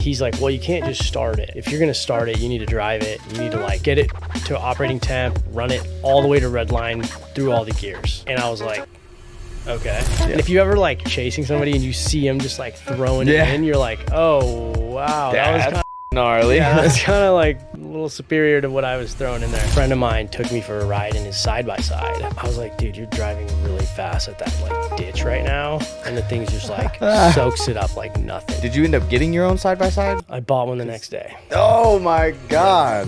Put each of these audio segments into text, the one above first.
he's like, well, you can't just start it. If you're going to start it, you need to drive it. You need to like get it to operating temp, run it all the way to red line through all the gears. And I was like, okay. Yeah. And if you ever like chasing somebody and you see him just like throwing it in, you're like, oh, wow. That was kind of gnarly. Yeah, that's kind of like a little superior to what I was throwing in there. A friend of mine took me for a ride in his side-by-side. I was like, dude, you're driving really fast at that like ditch right now. And the thing's just like soaks it up like nothing. Did you end up getting your own side-by-side? I bought one the next day. Oh my God.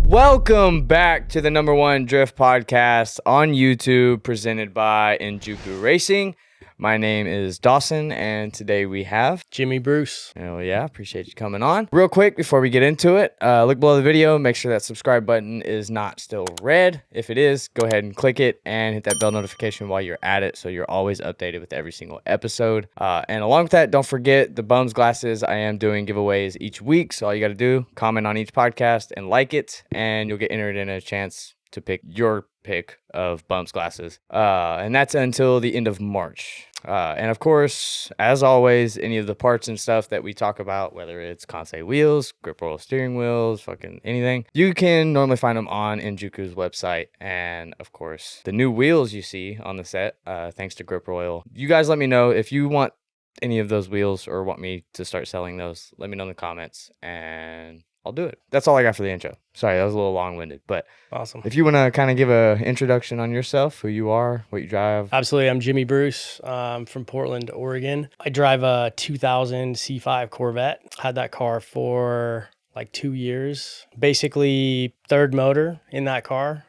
Welcome back to the #1 drift podcast on YouTube, presented by Enjuku Racing. My name is Dawson, and today we have Jimmy Bruce. Oh yeah, appreciate you coming on. Real quick before we get into it, look below the video, make sure that subscribe button is not still red. If it is, go ahead and click it and hit that bell notification while you're at it so you're always updated with every single episode. And along with that, don't forget the BUMZ glasses. I am doing giveaways each week, so all you got to do, comment on each podcast and like it, and you'll get entered in a chance to pick your pick of BUMZ glasses. And that's until the end of March. And of course, as always, any of the parts and stuff that we talk about, whether it's Kansei Wheels, grip roll steering wheels, fucking anything, you can normally find them on Enjuku's website. And of course, the new wheels you see on the set, thanks to Grip Royal. You guys let me know if you want any of those wheels or want me to start selling those. Let me know in the comments and I'll do it. That's all I got for the intro. Sorry, that was a little long-winded, but awesome. If you want to kind of give an introduction on yourself, who you are, what you drive. Absolutely. I'm Jimmy Bruce. I'm from Portland, Oregon. I drive a 2000 C5 Corvette. Had that car for like 2 years. Basically, third motor in that car.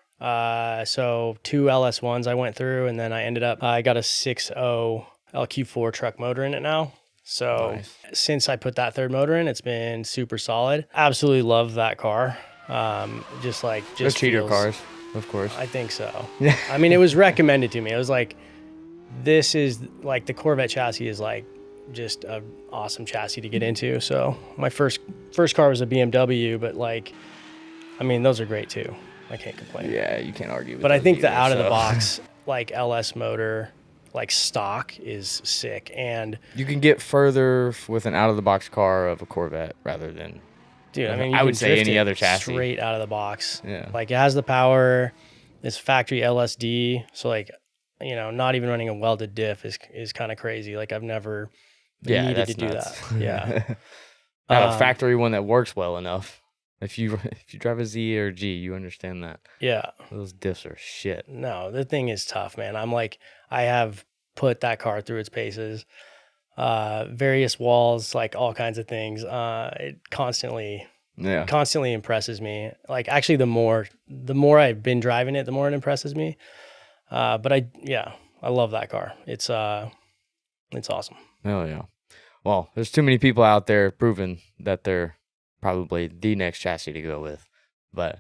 So 2 LS1s I went through, and then I got a 6.0 LQ4 truck motor in it now. So nice. Since I put that third motor in, it's been super solid. Absolutely love that car. They're cheater cars, of course. I think so. Yeah. I mean, it was recommended to me. It was like, this is like the Corvette chassis is like just an awesome chassis to get into. So my first car was a BMW, but like, I mean, those are great too. I can't complain. Yeah, you can't argue with But I think the out of the box, like LS motor, like stock is sick, and you can get further with an out-of-the-box car of a Corvette rather than, dude. I mean, I would say any other chassis straight out of the box. Yeah, like it has the power. It's factory LSD, so like, you know, not even running a welded diff is kind of crazy. Like I've never needed to do that. Yeah, not a factory one that works well enough. If you drive a Z or G, you understand that. Yeah. Those diffs are shit. No, the thing is tough, man. I have put that car through its paces, various walls, like all kinds of things. It constantly impresses me. Like actually the more I've been driving it, the more it impresses me. But I love that car. It's awesome. Oh yeah. Well, there's too many people out there proving that they're probably the next chassis to go with. But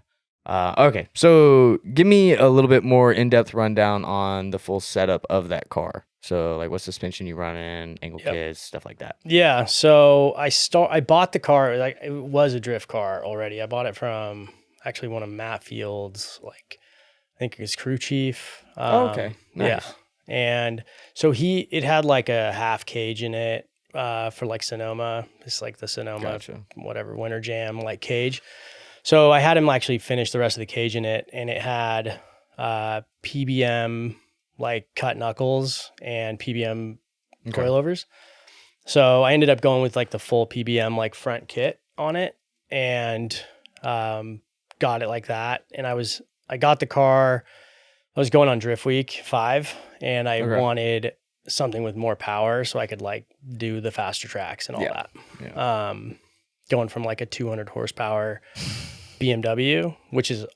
okay, so give me a little bit more in-depth rundown on the full setup of that car. So like what suspension you run in, angle kits, stuff like that. Yeah, so I bought the car, like it was a drift car already. I bought it from actually one of Matt Field's, like I think his crew chief. Okay, nice. Yeah, and so it had like a half cage in it. For like Sonoma, it's like the Sonoma, whatever, Winter Jam, like cage. So I had him actually finish the rest of the cage in it, and it had PBM like cut knuckles and PBM coilovers. So I ended up going with like the full PBM like front kit on it, and got it like that. And I got the car. I was going on Drift Week 5, and I wanted something with more power so I could like do the faster tracks and all that. Yeah. Going from like a 200 horsepower BMW, which is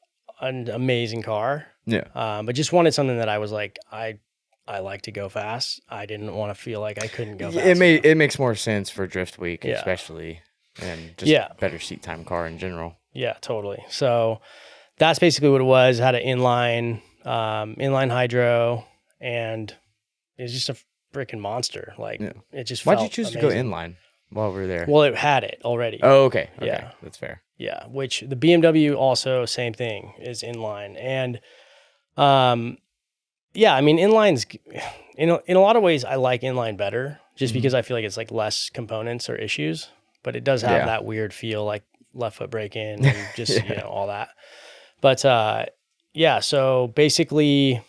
an amazing car. Yeah. But just wanted something that I was like, I like to go fast. I didn't want to feel like I couldn't go fast. It makes more sense for Drift Week, especially, and just better seat time car in general. Yeah, totally. So that's basically what it was. It had an inline hydro, and it was just a freaking monster. Like it just Why'd felt you choose amazing. to go inline while we were there? Well, it had it already. Oh, okay. Yeah. That's fair. Yeah. Which the BMW also, same thing, is inline. And Yeah, I mean, inline's in a lot of ways I like inline better, just because I feel like it's like less components or issues, but it does have that weird feel, like left foot brake in and just you know, all that. But yeah, so basically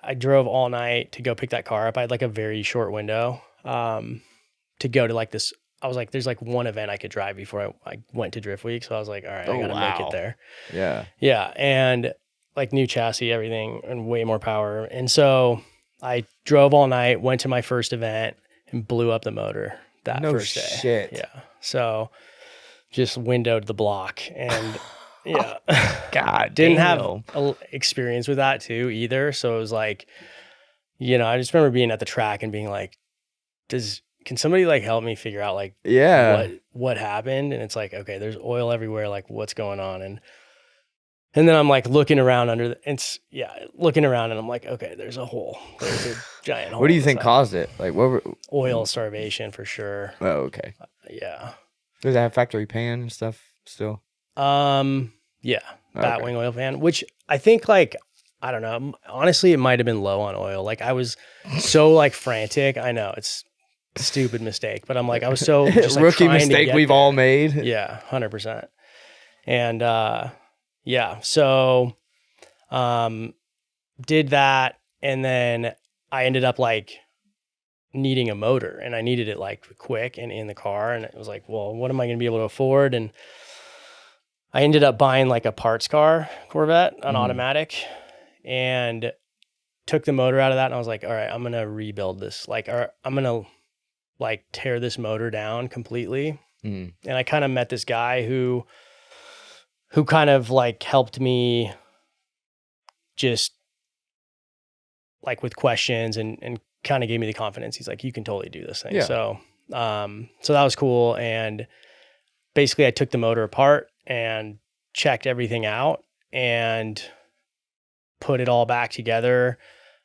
I drove all night to go pick that car up. I had like a very short window to go to like this. I was like, there's like one event I could drive before I went to Drift Week. So I was like, all right, I got to make it there. Yeah. Yeah. And like new chassis, everything, and way more power. And so I drove all night, went to my first event, and blew up the motor that first day. Shit. Yeah. So just windowed the block and yeah. God, didn't have experience with that too either. So it was like, you know, I just remember being at the track and being like, can somebody like help me figure out like what happened? And it's like, okay, there's oil everywhere. Like what's going on? And then I'm like looking around looking around and I'm like, okay, there's a hole. There's a giant hole. What do you think caused it? Like oil starvation for sure. Oh, okay. Yeah. Does it have factory pan and stuff still? Yeah. Batwing oil pan, which I think like, I don't know. Honestly, it might've been low on oil. Like I was so like frantic. I know it's a stupid mistake, but I'm like, I was so just like, rookie mistake we've all made. Yeah. 100%. And, yeah, so did that, and then I ended up like needing a motor, and I needed it like quick and in the car, and it was like, well, what am I going to be able to afford? And I ended up buying like a parts car Corvette, an automatic, and took the motor out of that, and I was like, all right, I'm going to rebuild this. Like, I'm going to like tear this motor down completely. And I kind of met this guy who kind of like helped me just like with questions and kind of gave me the confidence. He's like, you can totally do this thing. Yeah. So that was cool. And basically I took the motor apart and checked everything out and put it all back together.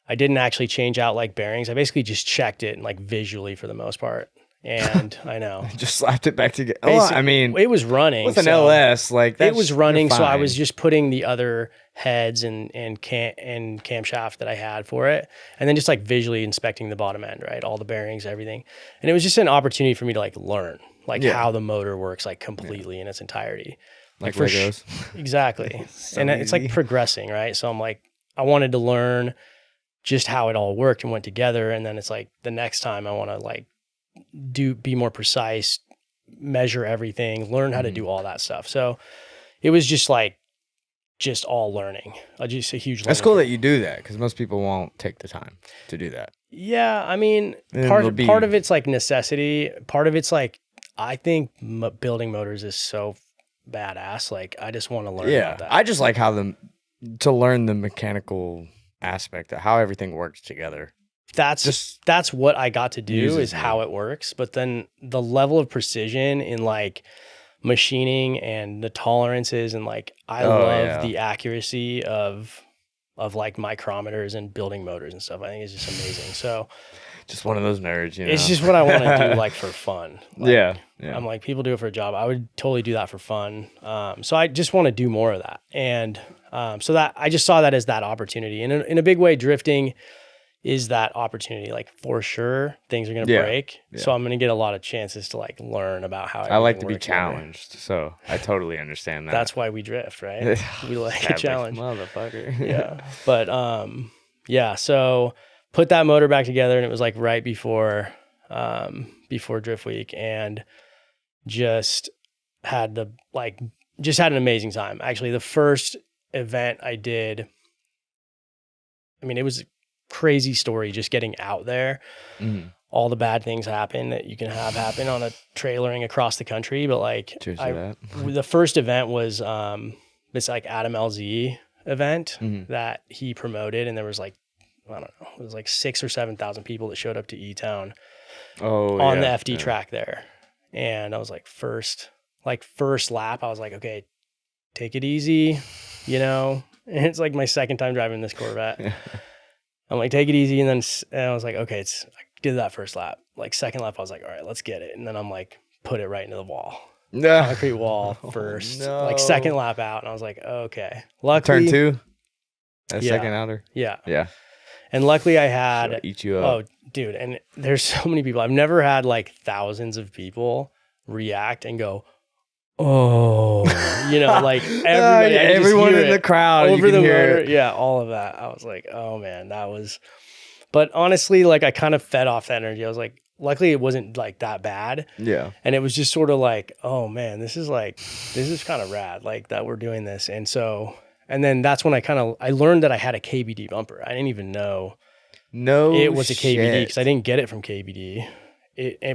I didn't actually change out like bearings. I basically just checked it and like visually for the most part. And I know. Just slapped it back together. Well, I mean, it was running with an LS, like it was running. So I was just putting the other heads and camshaft that I had for it, and then just like visually inspecting the bottom end, right? All the bearings, everything. And it was just an opportunity for me to like learn like how the motor works like completely in its entirety. Like Legos. Exactly. So and it's like progressing, right? So I'm like, I wanted to learn just how it all worked and went together. And then it's like the next time I want to like be more precise, measure everything, learn how to do all that stuff. So it was just like, just all learning. Just a huge learning. That's cool that you do that, because most people won't take the time to do that. Yeah. I mean, part of it's like necessity. Part of it's like, I think building motors is so badass. Like I just want to learn about that. I just like to learn the mechanical aspect of how everything works together. That's what I got to do is how it works. But then the level of precision in like machining and the tolerances and like, I love the accuracy of like micrometers and building motors and stuff. I think it's just amazing. So just one of those nerds, you know? It's just what I want to do like for fun. Like, yeah. I'm like, people do it for a job. I would totally do that for fun. So I just want to do more of that. And so that I just saw that as that opportunity. And in a big way, drifting is that opportunity. Like for sure, things are going to break. Yeah. So I'm going to get a lot of chances to like learn about how I like to be challenged. So I totally understand that. That's why we drift, right? We like a challenge. Motherfucker. Yeah. But yeah, so put that motor back together, and it was like right before Drift Week, and just had an amazing time. Actually, the first event I did, I mean, it was a crazy story just getting out there. All the bad things happen that you can have happen on a trailering across the country. But like the first event was this like Adam LZ event that he promoted, and there was like, I don't know, it was like 6,000 or 7,000 people that showed up to E-Town on the FD track there. And I was like, first lap, I was like, okay, take it easy, you know? And it's like my second time driving this Corvette. I'm like, take it easy. And I was like, okay, I did that first lap. Like second lap, I was like, all right, let's get it. And then I'm like, put it right into the wall. Concrete wall first, like second lap out. And I was like, okay. Luckily, turn 2? Second outer? Yeah. Yeah. And luckily I had, She'll eat you up. oh dude. And there's so many people. I've never had like thousands of people react and go, oh, like everybody, everyone in the crowd over the motor. it. Yeah. All of that. I was like, oh man, but honestly, like I kind of fed off that energy. I was like, luckily it wasn't like that bad. Yeah. And it was just sort of like, oh man, this is kind of rad, like that we're doing this. And then that's when I learned that I had a KBD bumper. I didn't even know it was a KBD because I didn't get it from KBD.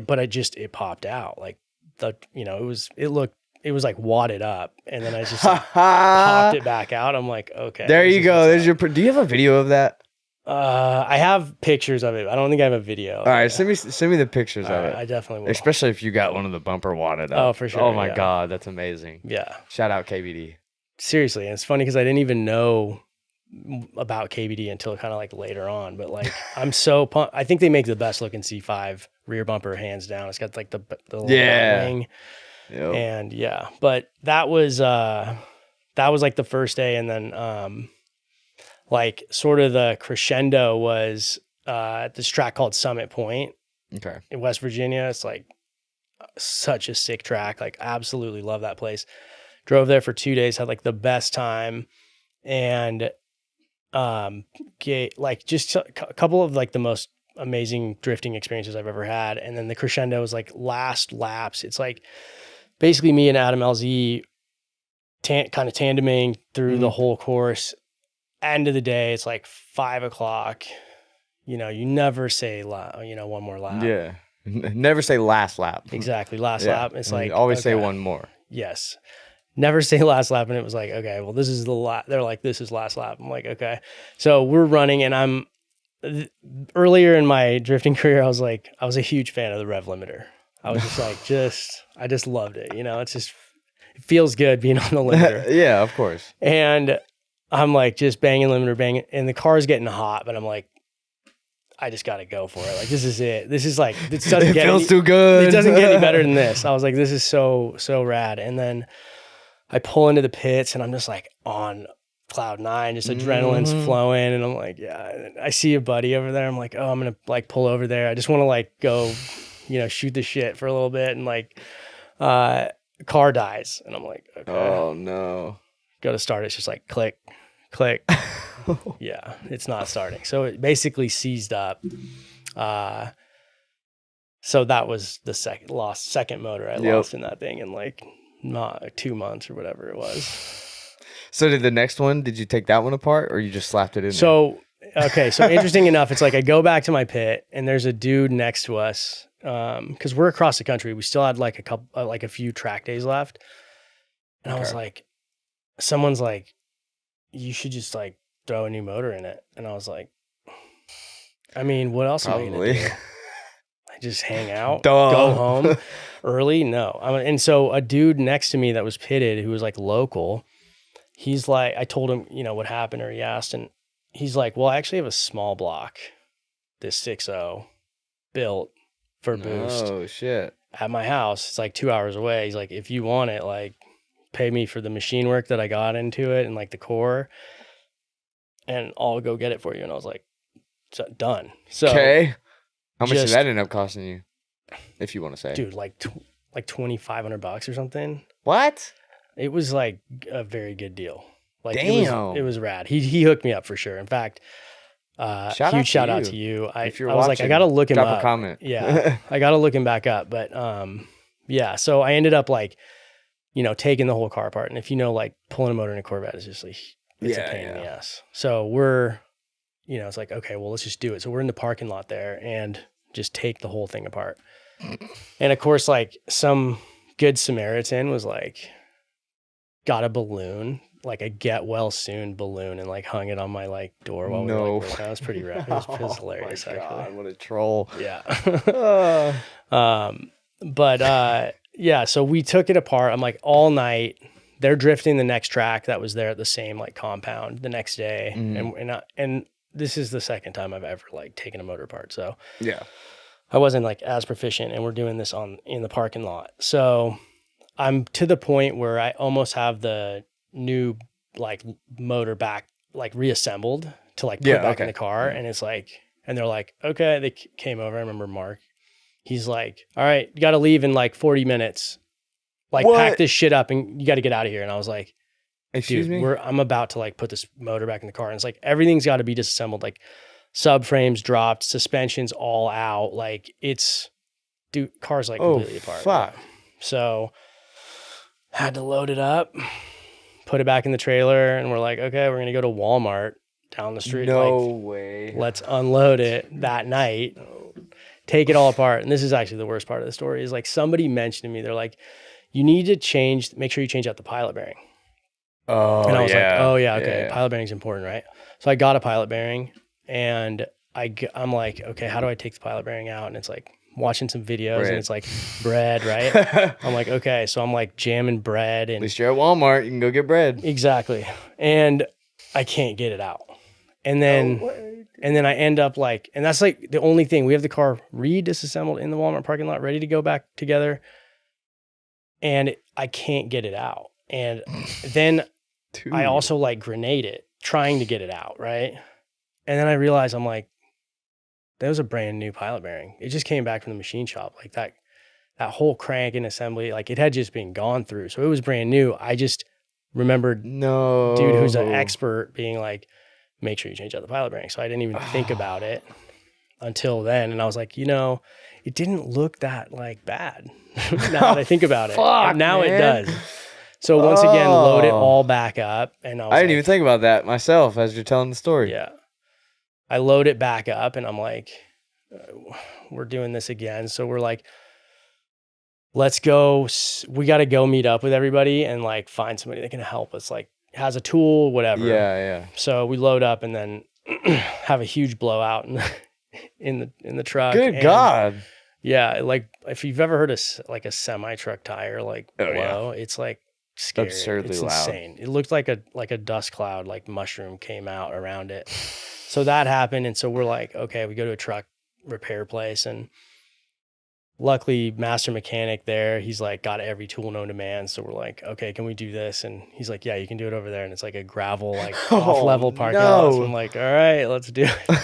But it popped out like it was like wadded up, and then I just like, popped it back out. I'm like, okay. There you go. There's do you have a video of that? I have pictures of it. I don't think I have a video. All right, send me the pictures of it. I definitely will. Especially if you got one of the bumper wadded up. Oh, for sure. Oh my God, that's amazing. Yeah. Shout out KBD. Seriously, and it's funny because I didn't even know about KBD until kind of like later on. But like, I'm so pumped. I think they make the best looking C5 rear bumper, hands down. It's got like the little wing. Yep. And yeah, but that was like the first day, and then like sort of the crescendo was at this track called Summit Point. Okay. In West Virginia. It's like such a sick track. Like absolutely love that place. Drove there for 2 days, had like the best time, and like just a couple of like the most amazing drifting experiences I've ever had. And then the crescendo was like last laps. It's like basically me and Adam LZ kind of tandeming through the whole course. End of the day, it's like 5 o'clock. You never say one more lap. Yeah. Never say last lap. Exactly. Last lap. It's like always say one more. Yes. Never say last lap. And it was like, okay, well, this is the lap. They're like, this is last lap. I'm like, okay. So we're running, and earlier in my drifting career, I was a huge fan of the rev limiter. I was just like, I just loved it. It feels good being on the limiter. Yeah, of course. And I'm like just banging limiter, banging, and the car's getting hot, but I'm like, I just got to go for it. Like, this is it. This is like, it feels too good. It doesn't get any better than this. I was like, this is so rad. And then I pull into the pits, and I'm just like on cloud 9, just adrenaline's flowing. And I'm like, yeah. And I see a buddy over there. I'm like, oh, I'm going to like pull over there. I just want to like go, shoot the shit for a little bit. And like, car dies. And I'm like, okay. Oh no. Go to start. It's just like click, click. Yeah, it's not starting. So it basically seized up. So that was the second motor I lost in that thing in like not 2 months or whatever it was. So did you take that one apart, or you just slapped it in there? Okay. So interesting enough, it's like I go back to my pit, and there's a dude next to us. Cause we're across the country. We still had like a few track days left. And I was like, someone's like, you should just like throw a new motor in it. And I was like, I mean, what else am I going to do? I just hang out, go home early? No. And so a dude next to me that was pitted, who was like local, he's like, I told him, what happened, or he asked, and he's like, well, I actually have a small block, this 6.0 built for boost. Oh shit. At my house. It's like 2 hours away. He's like, if you want it, like pay me for the machine work that I got into it and like the core, and I'll go get it for you. And I was like, done. So okay. How much did that end up costing you? If you want to say. Dude, like $2,500 or something. What? It was like a very good deal. Like damn. It was rad. He hooked me up for sure. In fact, huge shout out to you. I was like, I gotta look him up. Drop a comment. Yeah, I gotta look him back up. But yeah. So I ended up like, taking the whole car apart. And if like pulling a motor in a Corvette is just like, it's a pain in the ass. So we're, it's like, okay, well, let's just do it. So we're in the parking lot there and just take the whole thing apart. And of course, like some good Samaritan was like, got a balloon, like a get well soon balloon, and like hung it on my like door while we were like, that was pretty rad. It was hilarious, my God, actually. what a troll. Yeah. Yeah, so we took it apart. I'm like all night. They're drifting the next track that was there at the same like compound the next day. And this is the second time I've ever like taken a motor apart. So yeah, I wasn't like as proficient, and we're doing this in the parking lot. So I'm to the point where I almost have the new like motor back like reassembled to like put it back in the car. And it's like, and they're like, okay, they came over. I remember Mark, he's like, all right, you got to leave in like 40 minutes. Like pack this shit up and you got to get out of here. And I was like, excuse me, I'm about to like put this motor back in the car. And it's like, everything's got to be disassembled. Like subframes dropped, suspensions all out. Like it's, dude, car's like completely apart. Fuck. So had to load it up, put it back in the trailer, and we're like, okay, we're gonna go to Walmart down the street. No like, way. Let's unload it that night, take it all apart. And this is actually the worst part of the story is like somebody mentioned to me, they're like, you need to make sure you change out the pilot bearing. Oh, and I was like, oh yeah, okay, pilot bearing's important, right? So I got a pilot bearing, and I'm like, okay, how do I take the pilot bearing out? And it's like watching some videos, and it's like bread, right? I'm like, okay, so I'm like jamming bread, and at least you're at Walmart, you can go get bread. Exactly, and I can't get it out, and then I end up like, and that's like the only thing. We have the car disassembled in the Walmart parking lot, ready to go back together, and I can't get it out, and then I also like grenade it, trying to get it out, right? And then I realized I'm like, that was a brand new pilot bearing. It just came back from the machine shop. Like that whole crank and assembly, like it had just been gone through. So it was brand new. I just remembered dude who's an expert being like, make sure you change out the pilot bearing. So I didn't even think about it until then. And I was like, it didn't look that like bad now that I think about it. Fuck, now man. It does. So once again, load it all back up. And I didn't even think about that myself as you're telling the story. Yeah. I load it back up and I'm like, we're doing this again. So we're like, let's go. We got to go meet up with everybody and like find somebody that can help us, like has a tool, whatever. Yeah. So we load up and then have a huge blowout in the truck. Good God. Yeah. Like if you've ever heard of like a semi truck tire, like blow, it's like scary. Absurdly it's loud. Insane. It looked like a dust cloud, like mushroom came out around it. So that happened. And so we're like, okay, we go to a truck repair place and luckily master mechanic there, he's like got every tool known to man. So we're like, okay, can we do this? And he's like, yeah, you can do it over there. And it's like a gravel, like off level parking lot. So I'm like, all right, let's do it.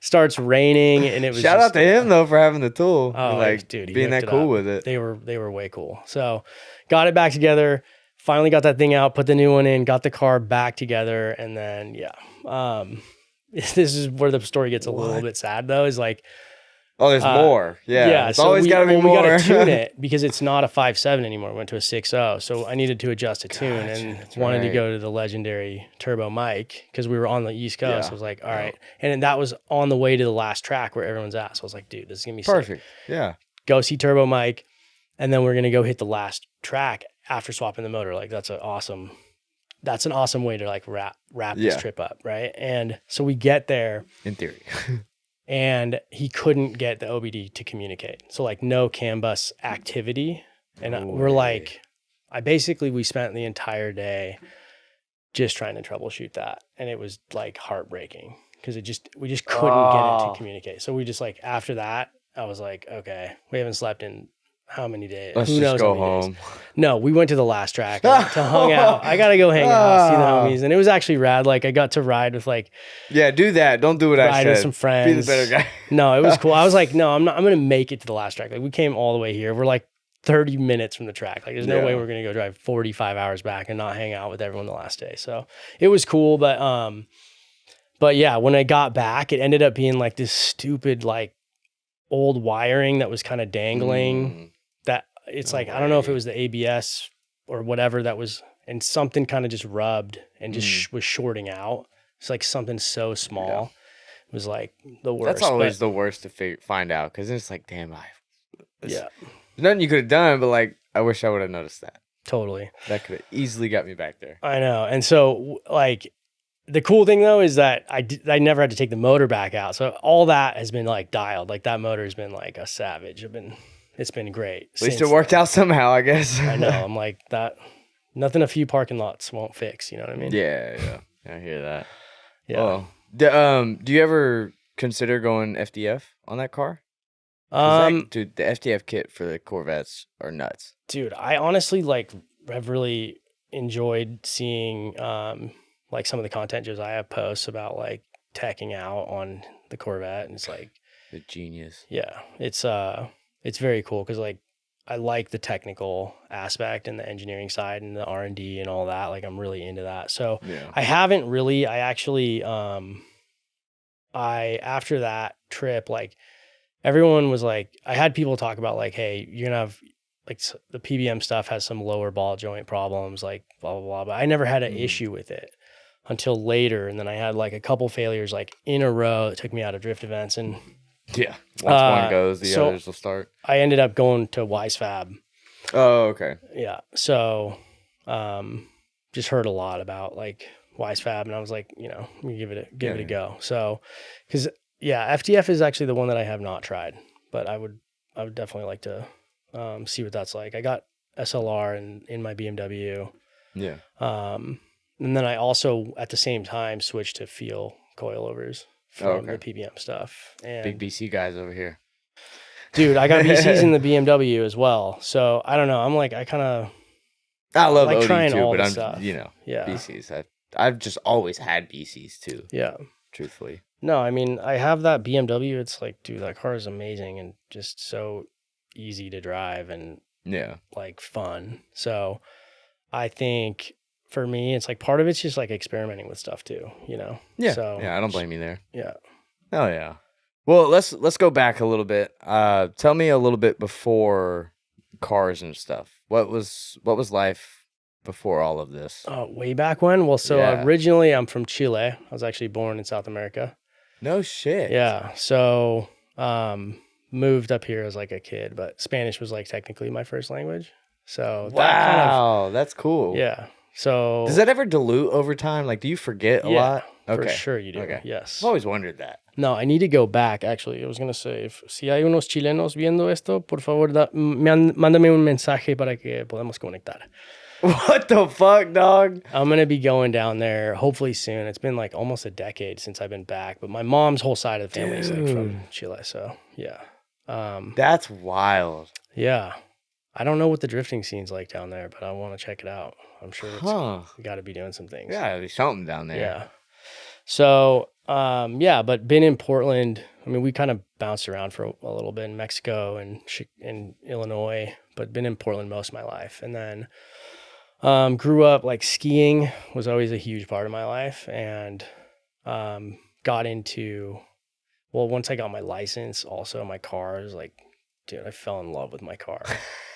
Starts raining and it was shout out to him though for having the tool. Oh, like dude, being that cool with it. They were way cool. So got it back together, finally got that thing out, put the new one in, got the car back together. And then, this is where the story gets a little bit sad though, is like, oh, there's more. Yeah. It's so always got to be more. We got to tune it because it's not a 5.7 anymore. It went to a 6.0. So I needed to adjust a tune and wanted to go to the legendary turbo mic because we were on the East Coast. I was like, all right. And then that was on the way to the last track where everyone's at. So I was like, dude, this is going to be perfect. Sick. Yeah. Go see turbo mic. And then we're going to go hit the last track after swapping the motor. Like that's an awesome way to like wrap this trip up. Right. And so we get there. In theory. And he couldn't get the OBD to communicate. So like no CAN bus activity. And we're like, we spent the entire day just trying to troubleshoot that. And it was like heartbreaking because we just couldn't get it to communicate. So we just like, after that, I was like, okay, we haven't slept in how many days? Let's Who knows just go how many home. days? No, we went to the last track to hang out. I got to go hang out, see the homies. And it was actually rad. Like I got to ride with like. Yeah, do that. Don't do what I said. Ride with some friends. Be the better guy. No, it was cool. I was like, no, I'm going to make it to the last track. Like we came all the way here. We're like 30 minutes from the track. Like there's no way we're going to go drive 45 hours back and not hang out with everyone the last day. So it was cool. But yeah, when I got back, it ended up being like this stupid, like old wiring that was kind of dangling that it's like, I don't know if it was the ABS or whatever that was, and something kind of just rubbed and just was shorting out. It's like something so small. It was like the worst. That's always the worst to find out because it's like, damn, there's nothing you could have done, but like, I wish I would have noticed that. Totally. That could have easily got me back there. I know. And so like the cool thing though is that I never had to take the motor back out. So all that has been like dialed. Like that motor has been like a savage. It's been great. At least it worked out somehow, I guess. I know. I'm like that. Nothing a few parking lots won't fix. You know what I mean? Yeah. I hear that. Yeah. Oh. Do you ever consider going FDF on that car? Dude, the FDF kit for the Corvettes are nuts. Dude, I honestly have really enjoyed seeing like some of the content Josiah posts about like teching out on the Corvette, and it's like the genius. Yeah, it's very cool because like I like the technical aspect and the engineering side and the R&D and all that. Like I'm really into that. So I haven't really. I actually after that trip, like everyone was like, I had people talk about like, hey, you're gonna have like the PBM stuff has some lower ball joint problems, like blah blah blah. But I never had an issue with it until later, and then I had like a couple failures like in a row that took me out of drift events. And once one goes, the others will start. I ended up going to Wisefab. Oh, okay. Yeah. So just heard a lot about like Wisefab, and I was like, you know, give it a go. So because FTF is actually the one that I have not tried, but I would definitely like to see what that's like. I got SLR in my BMW. Yeah. And then I also at the same time switched to feel coilovers from the PBM stuff. And big BC guys over here. Dude, I got BCs in the BMW as well. So I don't know. I'm like, I love like OD trying too, all but the I'm stuff. BCs. I've just always had BCs too. Yeah. Truthfully. No, I mean, I have that BMW. It's like, dude, that car is amazing and just so easy to drive and like fun. So I think for me, it's like part of it's just like experimenting with stuff too, you know? Yeah. So I don't blame you there. Yeah. Oh yeah. Well, let's go back a little bit. Tell me a little bit before cars and stuff. What was life before all of this? Way back when? Well, so originally I'm from Chile. I was actually born in South America. No shit. Yeah. So moved up here as like a kid, but Spanish was like technically my first language. So that's cool. Yeah. So does that ever dilute over time? Like, do you forget a lot? Okay. For sure you do. Okay. Yes. I've always wondered that. No, I need to go back, actually. I was going to say, si hay unos chilenos viendo esto, por favor, mándame un mensaje para que podamos conectar. What the fuck, dog? I'm going to be going down there hopefully soon. It's been like almost a decade since I've been back, but my mom's whole side of the family is like from Chile, so yeah. That's wild. Yeah. I don't know what the drifting scene's like down there, but I want to check it out. I'm sure we got to be doing some things. Yeah, there's something down there. Yeah. So, but been in Portland. I mean, we kind of bounced around for a little bit in Mexico and in Illinois, but been in Portland most of my life. And then grew up like skiing was always a huge part of my life, and got into, once I got my license, also my car is like, dude, I fell in love with my car.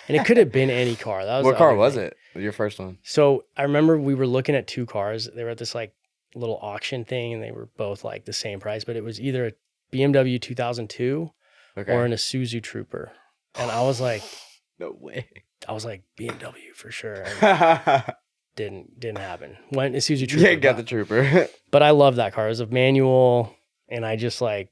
And it could have been any car. That was what car was it? Your first one? So I remember we were looking at two cars. They were at this like little auction thing, and they were both like the same price, but it was either a BMW 2002 or an Isuzu Trooper. And I was like, no way. I was like, BMW for sure. Didn't happen. Went Isuzu Trooper. Yeah, got the Trooper. But I love that car. It was a manual, and I just like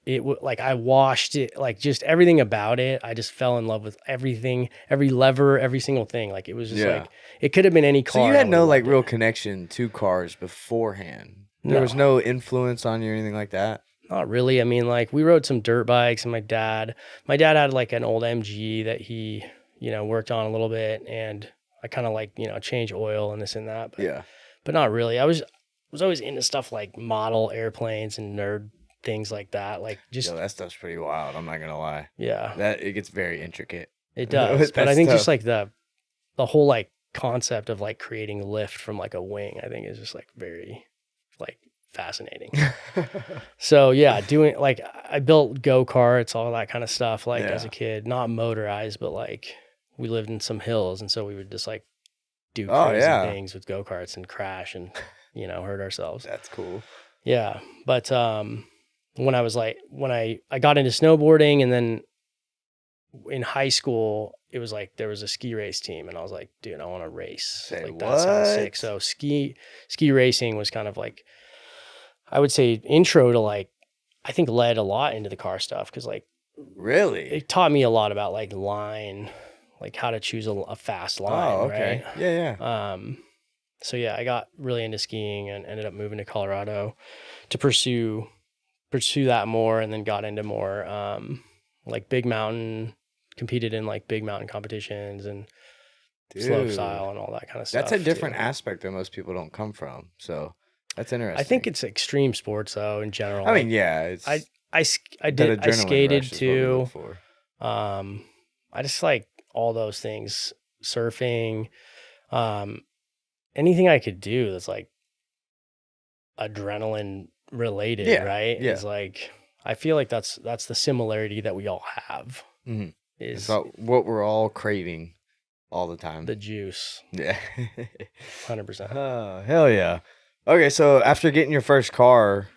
I washed it, like just everything about it. I just fell in love with everything, every lever, every single thing. Like it was just like, it could have been any car. So you had no like real connection to cars beforehand. There was no influence on you or anything like that. Not really. I mean, like we rode some dirt bikes, and my dad had like an old MG that he, worked on a little bit, and I kind of like, change oil and this and that. But, but not really. I was always into stuff like model airplanes and nerd things like that. Like just that stuff's pretty wild. I'm not gonna lie. Yeah, that it gets very intricate. It does, but I think just like the whole like concept of like creating lift from like a wing, I think is just like very like fascinating. So yeah, doing like I built go-karts, all that kind of stuff. Like as a kid, not motorized, but like we lived in some hills, and so we would just like do crazy things with go-karts and crash and hurt ourselves. That's cool. Yeah, but when I got into snowboarding, and then in high school, it was like there was a ski race team, and I was like, dude, I want to race. That sounds sick. So ski racing was kind of like, I would say, intro to like, I think led a lot into the car stuff, because like really it taught me a lot about like line, like how to choose a fast line. Oh, okay. Right? Yeah. So yeah, I got really into skiing and ended up moving to Colorado to pursue that more, and then got into more like big mountain, competed in like big mountain competitions, and slope style and all that kind of stuff. That's a different aspect that most people don't come from. So that's interesting. I think it's extreme sports though in general. I mean, yeah, it's I skated too. I just like all those things, surfing, anything I could do that's like adrenaline related, right? Yeah. Is like, I feel like that's the similarity that we all have. Mm-hmm. Is what we're all craving all the time. The juice. Yeah. 100%. Oh, hell yeah. Okay, so after getting your first car,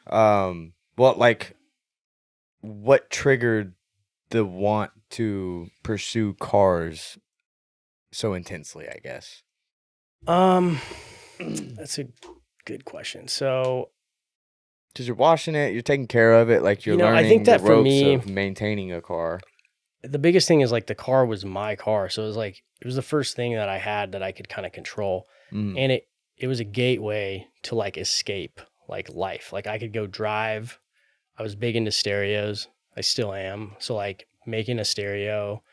what triggered the want to pursue cars so intensely, I guess? That's a good question. So, because you're washing it, you're taking care of it, like you're learning I think that the for ropes me, of maintaining a car. The biggest thing is like the car was my car, so it was the first thing that I had that I could kind of control, and it was a gateway to like escape like life. Like I could go drive. I was big into stereos. I still am. So like making a stereo,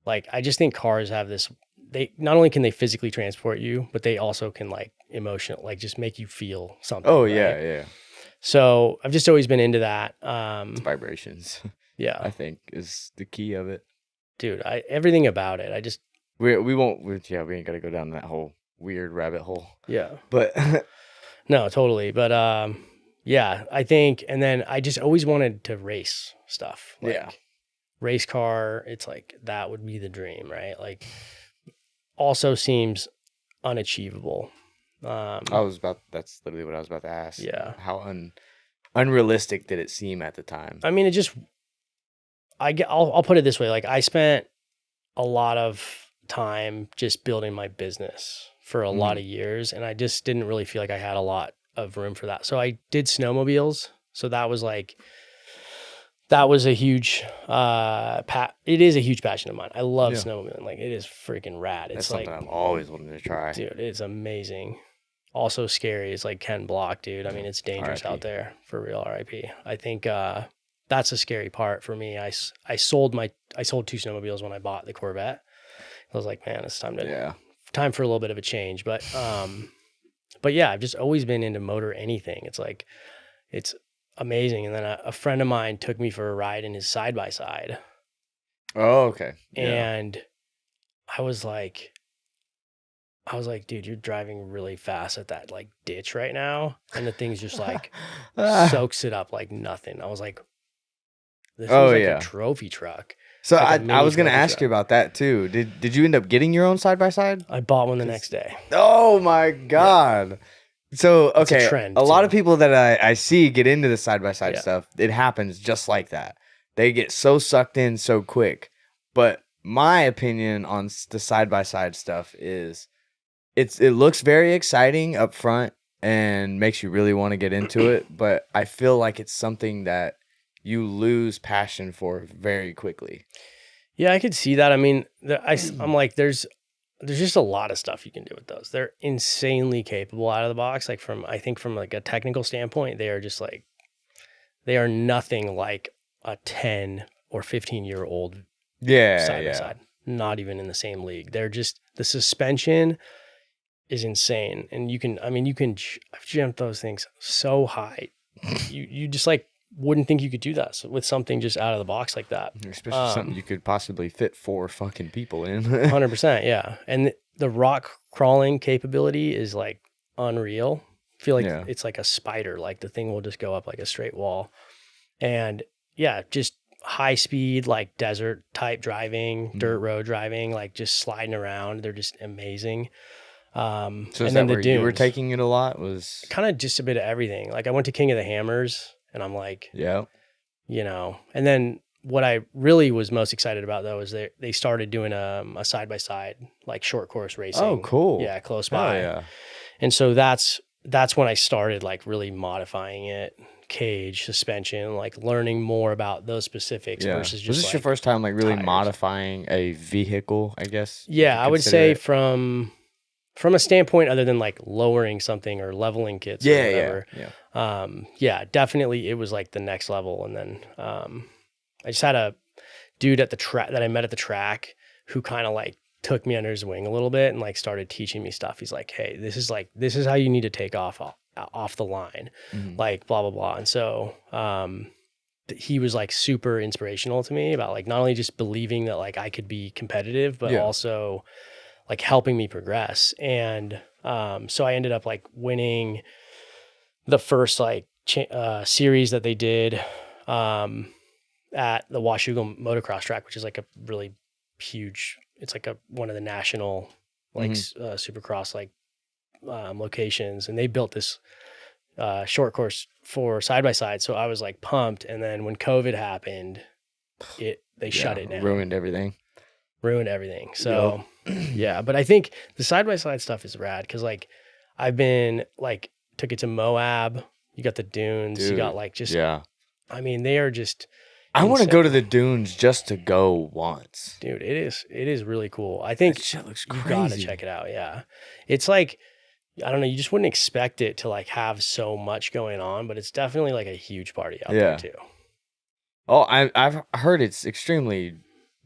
like I just think cars have this. They not only can they physically transport you, but they also can like emotional, like just make you feel something. Oh right? yeah. So I've just always been into that. It's vibrations. Yeah, I think is the key of it, dude. Everything about it. I just we won't. We ain't gotta go down that whole weird rabbit hole. Yeah, but no, totally. But yeah, I think, and then I just always wanted to race stuff. Like, race car. It's like that would be the dream, right? Like, also seems unachievable. That's literally what I was about to ask. Yeah, how unrealistic did it seem at the time? I mean, I'll put it this way. Like I spent a lot of time just building my business for a lot of years, and I just didn't really feel like I had a lot of room for that. So I did snowmobiles. So that was a huge it is a huge passion of mine. I love snowmobiling. Like it is freaking rad. That's something I'm always wanting to try. Dude, it's amazing. Also scary. It's like Ken Block, dude. I mean, it's dangerous out there, for real. RIP. I think that's a scary part for me. I sold 2 snowmobiles when I bought the Corvette. I was like, man, it's time for a little bit of a change. But yeah, I've just always been into motor anything. It's like, it's amazing. And then a friend of mine took me for a ride in his side-by-side. Oh, okay. And I was like, dude, you're driving really fast at that like ditch right now. And the thing's just like soaks it up like nothing. I was like, this is like a trophy truck. So like I was going to ask you about that too. Did you end up getting your own side-by-side? I bought one the next day. Oh my God. Yeah. So, okay. A lot of people that I see get into the side-by-side stuff, it happens just like that. They get so sucked in so quick. But my opinion on the side-by-side stuff is it looks very exciting up front and makes you really want to get into it. But I feel like it's something that you lose passion for very quickly. Yeah, I could see that. I mean, I'm like, there's just a lot of stuff you can do with those. They're insanely capable out of the box. Like from like a technical standpoint, they are just like, they are nothing like a 10 or 15-year-old side by side. Not even in the same league. They're just, the suspension is insane. And I've jumped those things so high. you just like, wouldn't think you could do that with something just out of the box like that. Especially something you could possibly fit 4 fucking people in. 100%, yeah. And the rock crawling capability is like unreal. I feel like it's like a spider. Like the thing will just go up like a straight wall. And yeah, just high speed, like desert type driving, dirt road driving, like just sliding around. They're just amazing. So and then the dunes, you were taking it a lot? Was kind of just a bit of everything. Like I went to King of the Hammers. And I'm like, and then what I really was most excited about though is they started doing a side-by-side, like short course racing. Oh, cool. Yeah, close by. Oh, yeah. And so that's when I started like really modifying it, cage, suspension, like learning more about those specifics versus just Was this your first time like really modifying a vehicle, I guess? Yeah, I would say from a standpoint other than like lowering something or leveling kits or whatever. Definitely it was like the next level. And then I just had a dude at the track that I met at the track who kind of like took me under his wing a little bit and like started teaching me stuff. He's like, hey, this is how you need to take off the line, like blah, blah, blah. And so, he was like super inspirational to me about like not only just believing that like I could be competitive, but also like helping me progress. And so I ended up like winning the first like series that they did at the Washougal motocross track, which is like a really huge, it's like one of the national like supercross like locations. And they built this short course for side-by-side. So I was like pumped. And then when COVID happened, they shut it down. Ruined everything. So yeah, but I think the side-by-side stuff is rad because like I've been like took it to Moab. You got the dunes. You got like just I mean, they are just I want to go to the dunes just to go once. Dude, it is really cool. I think that shit looks crazy. You gotta check it out. Yeah. It's like I don't know, you just wouldn't expect it to like have so much going on, but it's definitely like a huge party out there too. Oh, I've heard it's extremely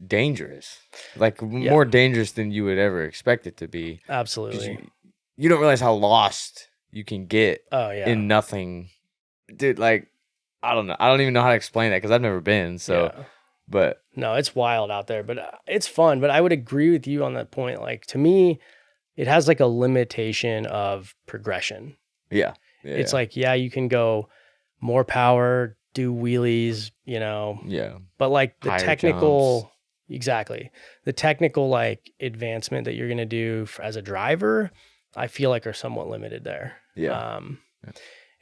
dangerous. Like more dangerous than you would ever expect it to be. Absolutely. You don't realize how lost you can get in nothing. Dude, like I don't know. I don't even know how to explain that because I've never been. So but no, it's wild out there, but it's fun. But I would agree with you on that point. Like to me, it has like a limitation of progression. It's like, you can go more power, do wheelies, you know. But like the technical, the technical like advancement that you're going to do as a driver, I feel like are somewhat limited there.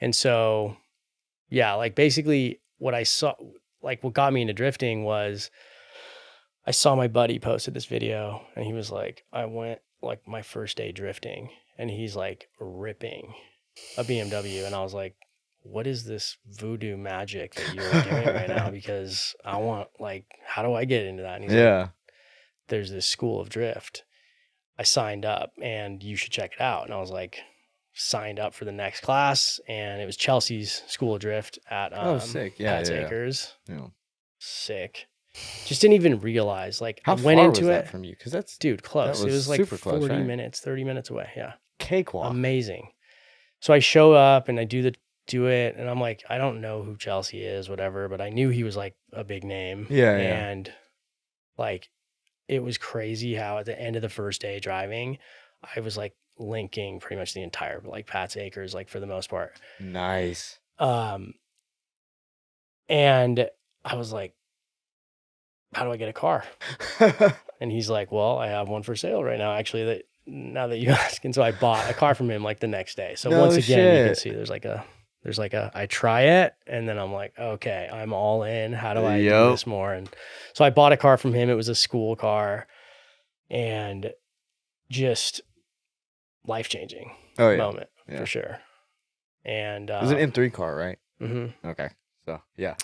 And so, like basically what I saw, like what got me into drifting was I saw my buddy posted this video and he was like, I went like my first day drifting and he's like ripping a BMW. And I was like, what is this voodoo magic that you're doing right now? Because I want like, how do I get into that? And he's like, there's this school of drift. I signed up and you should check it out. And I was like, signed up for the next class and it was Chelsea's school of drift at sick. Pat's Acres. Sick. Just didn't even realize like how I went far into was it. that from you? Because that's close. That it was like super 40 close, right? minutes, 30 minutes away. Yeah. Cakewalk. Amazing. So I show up and I do it and I'm like, I don't know who Chelsea is, whatever, but I knew he was like a big name. And like it was crazy how at the end of the first day driving, I was like linking pretty much the entire like Pat's Acres, like for the most part. Nice. And I was like, how do I get a car? And he's like, well, I have one for sale right now, actually, now that you ask. And so I bought a car from him like the next day. So once again, you can see there's like a, I try it and then I'm like, okay, I'm all in. How do I do this more? And so I bought a car from him. It was a school car and just life-changing moment for sure. And it was an M3 car, right? Okay. So yeah.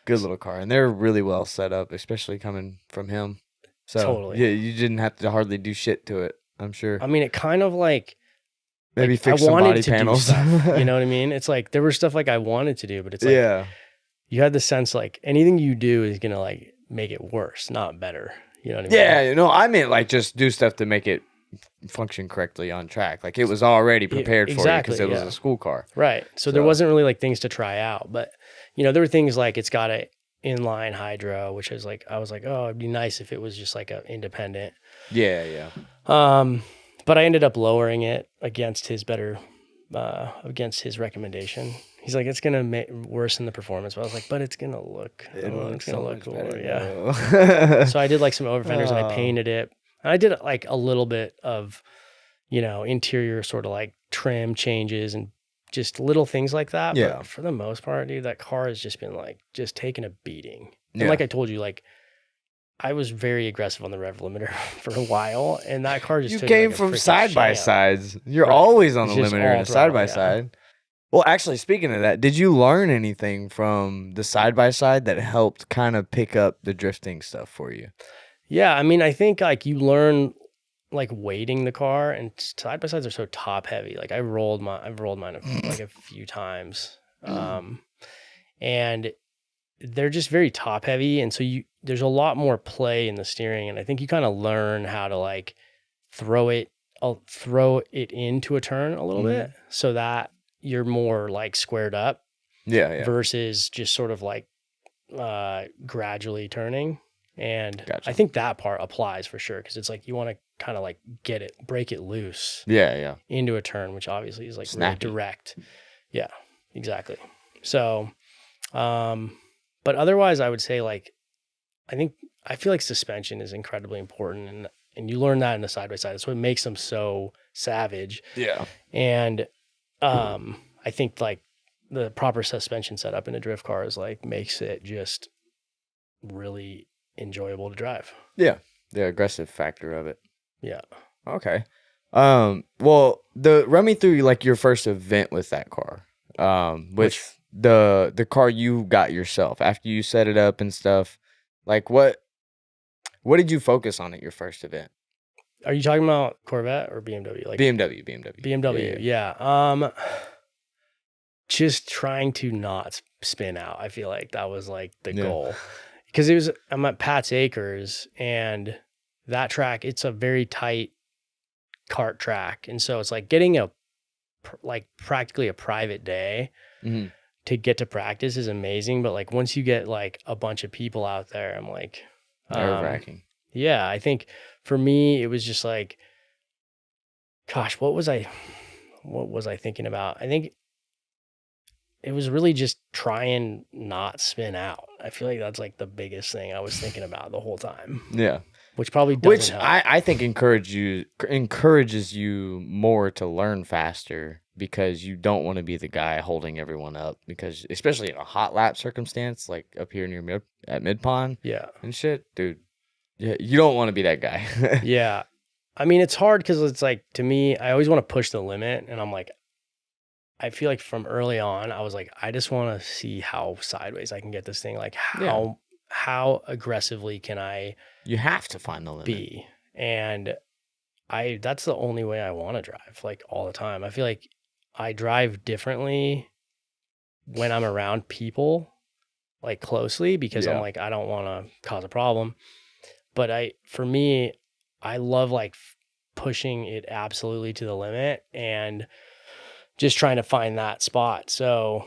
Good little car. And they're really well set up, especially coming from him. So you didn't have to hardly do shit to it, I'm sure. I mean, it kind of like maybe fix some body panels. Stuff, you know what I mean? It's like there was stuff like I wanted to do, but it's like you had the sense like anything you do is gonna like make it worse, not better. You know what I mean? Yeah, no, I meant like just do stuff to make it function correctly on track. Like it was already prepared for you because it was a school car. Right. So there wasn't really like things to try out. But, you know, there were things like it's got a inline hydro, which is like, I was like, oh, it'd be nice if it was just like an independent. But I ended up lowering it against his recommendation. He's like, it's going to worsen the performance. But I was like, but it's going to look, it's going to look cool. So I did like some over fenders and I painted it. And I did like a little bit of, you know, interior sort of like trim changes and just little things like that. But for the most part, dude, that car has just been like, just taking a beating. And like I told you, like, I was very aggressive on the rev limiter for a while, and that car just came from side by sides. You're always on the limiter in a side by side. Well, actually, speaking of that, did you learn anything from the side by side that helped kind of pick up the drifting stuff for you? Yeah, I mean, I think like you learn like weighting the car, and side by sides are so top heavy. Like I've rolled mine like a few times, and they're just very top heavy. And so there's a lot more play in the steering. And I think you kind of learn how to like throw it into a turn a little bit so that you're more like squared up versus just sort of like gradually turning. And I think that part applies for sure, because it's like you want to kind of like break it loose into a turn, which obviously is like really direct. Yeah, exactly. So but otherwise I would say like I feel like suspension is incredibly important, and you learn that in the side-by-side. That's what makes them so savage. Yeah. And I think like the proper suspension setup in a drift car is like makes it just really enjoyable to drive. Yeah. The aggressive factor of it. Yeah. Okay. Well, run me through like your first event with that car. With the car you got yourself after you set it up and stuff. Like what did you focus on at your first event? Are you talking about Corvette or BMW? Like BMW. Yeah. Just trying to not spin out. I feel like that was like the goal, because I'm at Pat's Acres, and that track, it's a very tight kart track. And so it's like getting practically a private day to get to practice is amazing. But like once you get like a bunch of people out there, I'm like, nerve-wracking. Yeah, I think for me, it was just like, gosh, what was I thinking about? I think it was really just try and not spin out. I feel like that's like the biggest thing I was thinking about the whole time. Yeah. Which probably doesn't help. I think encourages you more to learn faster, because you don't want to be the guy holding everyone up, because especially in a hot lap circumstance, like up here near at mid-pond and shit, dude. Yeah, you don't want to be that guy. Yeah. I mean, it's hard because it's like, to me, I always want to push the limit. And I'm like, I feel like from early on, I was like, I just want to see how sideways I can get this thing. Like how aggressively can I You have to find the limit. be? And that's the only way I want to drive, like all the time. I feel like I drive differently when I'm around people like closely, because I'm like, I don't want to cause a problem. But for me, I love like pushing it absolutely to the limit and just trying to find that spot. So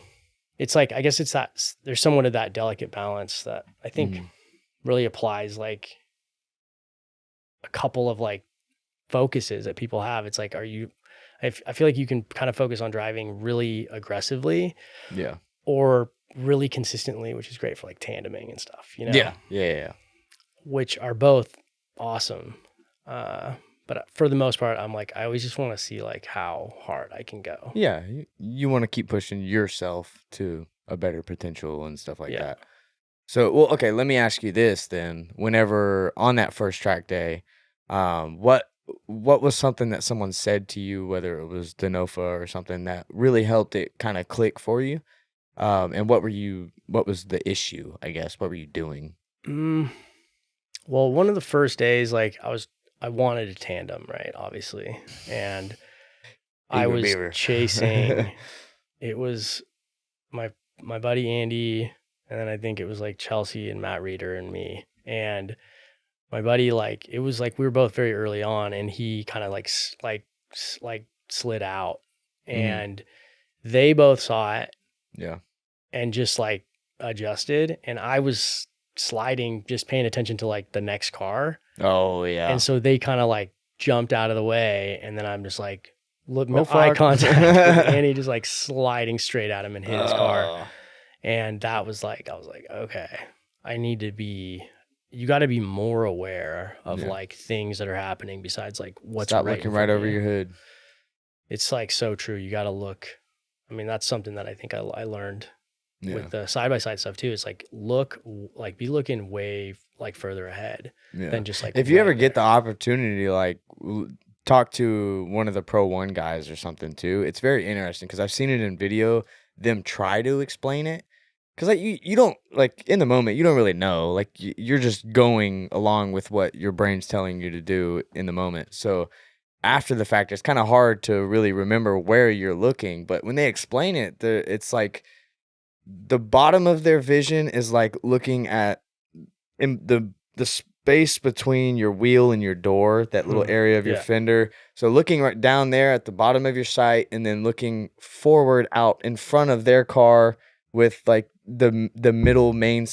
it's like, I guess it's there's somewhat of that delicate balance that I think really applies, like a couple of like focuses that people have. It's like, I feel like you can kind of focus on driving really aggressively or really consistently, which is great for like tandeming and stuff, you know? Yeah. Which are both awesome. But for the most part, I'm like, I always just want to see like how hard I can go. Yeah. You want to keep pushing yourself to a better potential and stuff like that. So, well, okay, let me ask you this then. Whenever on that first track day, what was something that someone said to you, whether it was Denofa or something, that really helped it kind of click for you? And what was the issue, I guess? What were you doing? Well, one of the first days, like I wanted a tandem, right? Obviously. And I was chasing, it was my buddy Andy, and then I think it was like Chelsea and Matt Reeder and me. And my buddy, like, it was like we were both very early on, and he kind of like slid out, and they both saw it. Yeah. And just like adjusted, and I was sliding, just paying attention to like the next car. Oh yeah. And so they kind of like jumped out of the way, and then I'm just like eye contact with Andy, just like sliding straight at him and hit his car. And that was like, I was like, okay, you got to be more aware of like things that are happening besides like what's Stop looking right over your hood. It's like so true. You got to look. I mean, that's something that I think I learned with the side-by-side stuff too. It's like, be looking way like further ahead than just like, if you ever get the opportunity, like talk to one of the Pro 1 guys or something too. It's very interesting because I've seen it in video, them try to explain it. Cause like you don't, like in the moment, you don't really know, like you're just going along with what your brain's telling you to do in the moment. So after the fact, it's kind of hard to really remember where you're looking, but when they explain it, it's like, the bottom of their vision is like looking at in the space between your wheel and your door, that little area of your fender. So looking right down there at the bottom of your sight, and then looking forward out in front of their car with like the middle main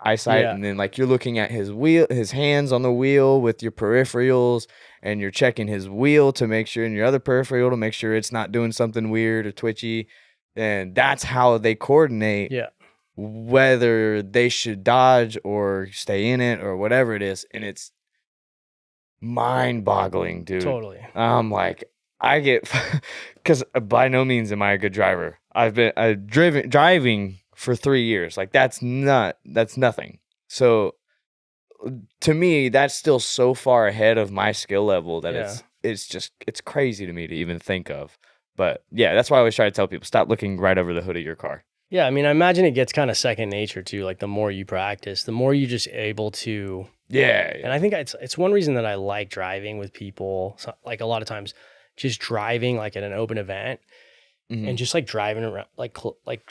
eyesight, and then like you're looking at his hands on the wheel with your peripherals, and you're checking his wheel to make sure, and your other peripheral to make sure it's not doing something weird or twitchy. And that's how they coordinate whether they should dodge or stay in it or whatever it is. And it's mind-boggling, dude. Totally. I'm like, I get, because by no means am I a good driver. I've been driving for 3 years. Like that's nothing. So to me, that's still so far ahead of my skill level that it's crazy to me to even think of. But yeah, that's why I always try to tell people, stop looking right over the hood of your car. Yeah, I mean, I imagine it gets kind of second nature too. Like the more you practice, the more you're just able to. Yeah. And I think it's one reason that I like driving with people. So, like a lot of times, just driving like at an open event, and just like driving around, like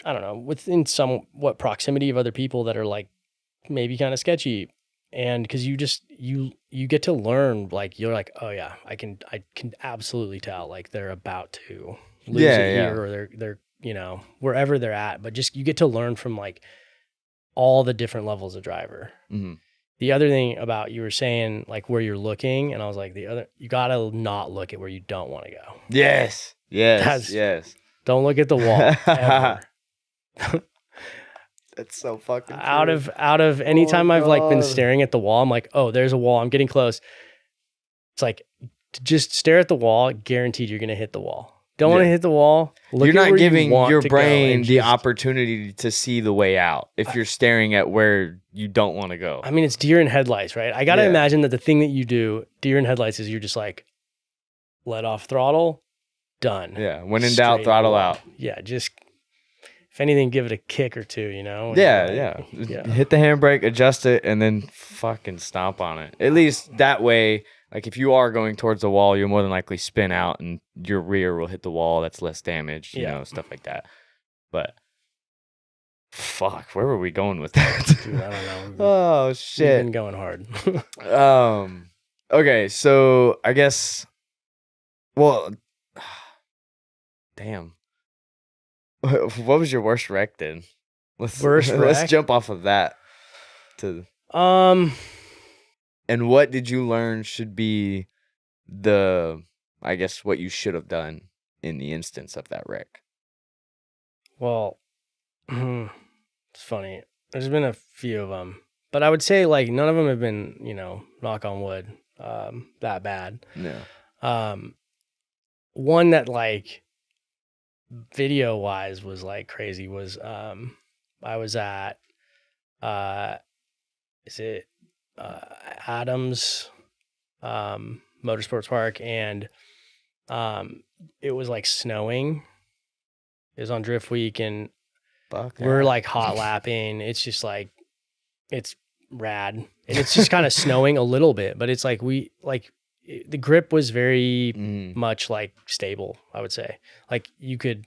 I don't know, within somewhat proximity of other people that are like maybe kind of sketchy, and because you just you get to learn. Like you're like, oh yeah, I can absolutely tell like they're about to lose it here, or they're you know, wherever they're at, but just you get to learn from like all the different levels of driver. The other thing about you were saying like where you're looking, and I was like you gotta not look at where you don't want to go. Yes. Don't look at the wall ever. That's so fucking true. Out of any time I've like been staring at the wall, I'm like, oh, there's a wall. I'm getting close. It's like just stare at the wall. Guaranteed you're gonna hit the wall. Don't want to hit the wall. You're not giving your brain the opportunity to see the way out if you're staring at where you don't want to go. I mean, it's deer in headlights, right? I got to imagine that the thing that you do, deer in headlights, is you're just like, let off throttle, done. Yeah, when in doubt, throttle out. Yeah, just, if anything, give it a kick or two, you know? Yeah. Hit the handbrake, adjust it, and then fucking stomp on it. At least that way... Like if you are going towards the wall, you'll more than likely spin out and your rear will hit the wall. That's less damage, you know, stuff like that. But fuck, where were we going with that? Dude, I don't know. Oh shit. We've been going hard. Okay, so I guess damn. What was your worst wreck then? Let's jump off of that to And what did you learn should be I guess, what you should have done in the instance of that wreck? Well, it's funny. There's been a few of them, but I would say like none of them have been, you know, knock on wood, that bad. Yeah. One that like video wise was like crazy was I was at Adams Motorsports Park, and it was like snowing. It was on Drift Week, and we're like hot lapping. It's just like it's rad, and it's just kind of snowing a little bit, but it's like the grip was very much like stable, I would say. Like you could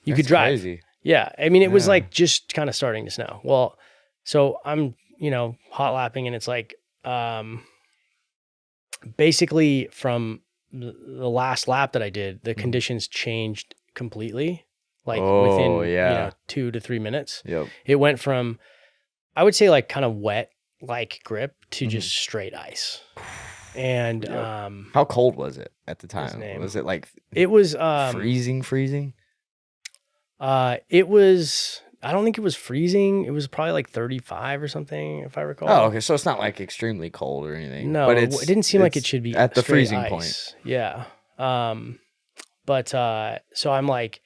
drive. Crazy. Yeah, I mean it was like just kind of starting to snow. Well, so I'm, you know, hot lapping, and it's like basically from the last lap that I did, the conditions changed completely, like within you know 2 to 3 minutes. Yep. It went from, I would say, like kind of wet like grip to just straight ice. And how cold was it at the time? Was it like it was freezing? It was, I don't think it was freezing. It was probably like 35 or something, if I recall. Oh, okay. So it's not like extremely cold or anything. No, but it didn't seem like it should be at the freezing ice. Point. Yeah. But so I'm like,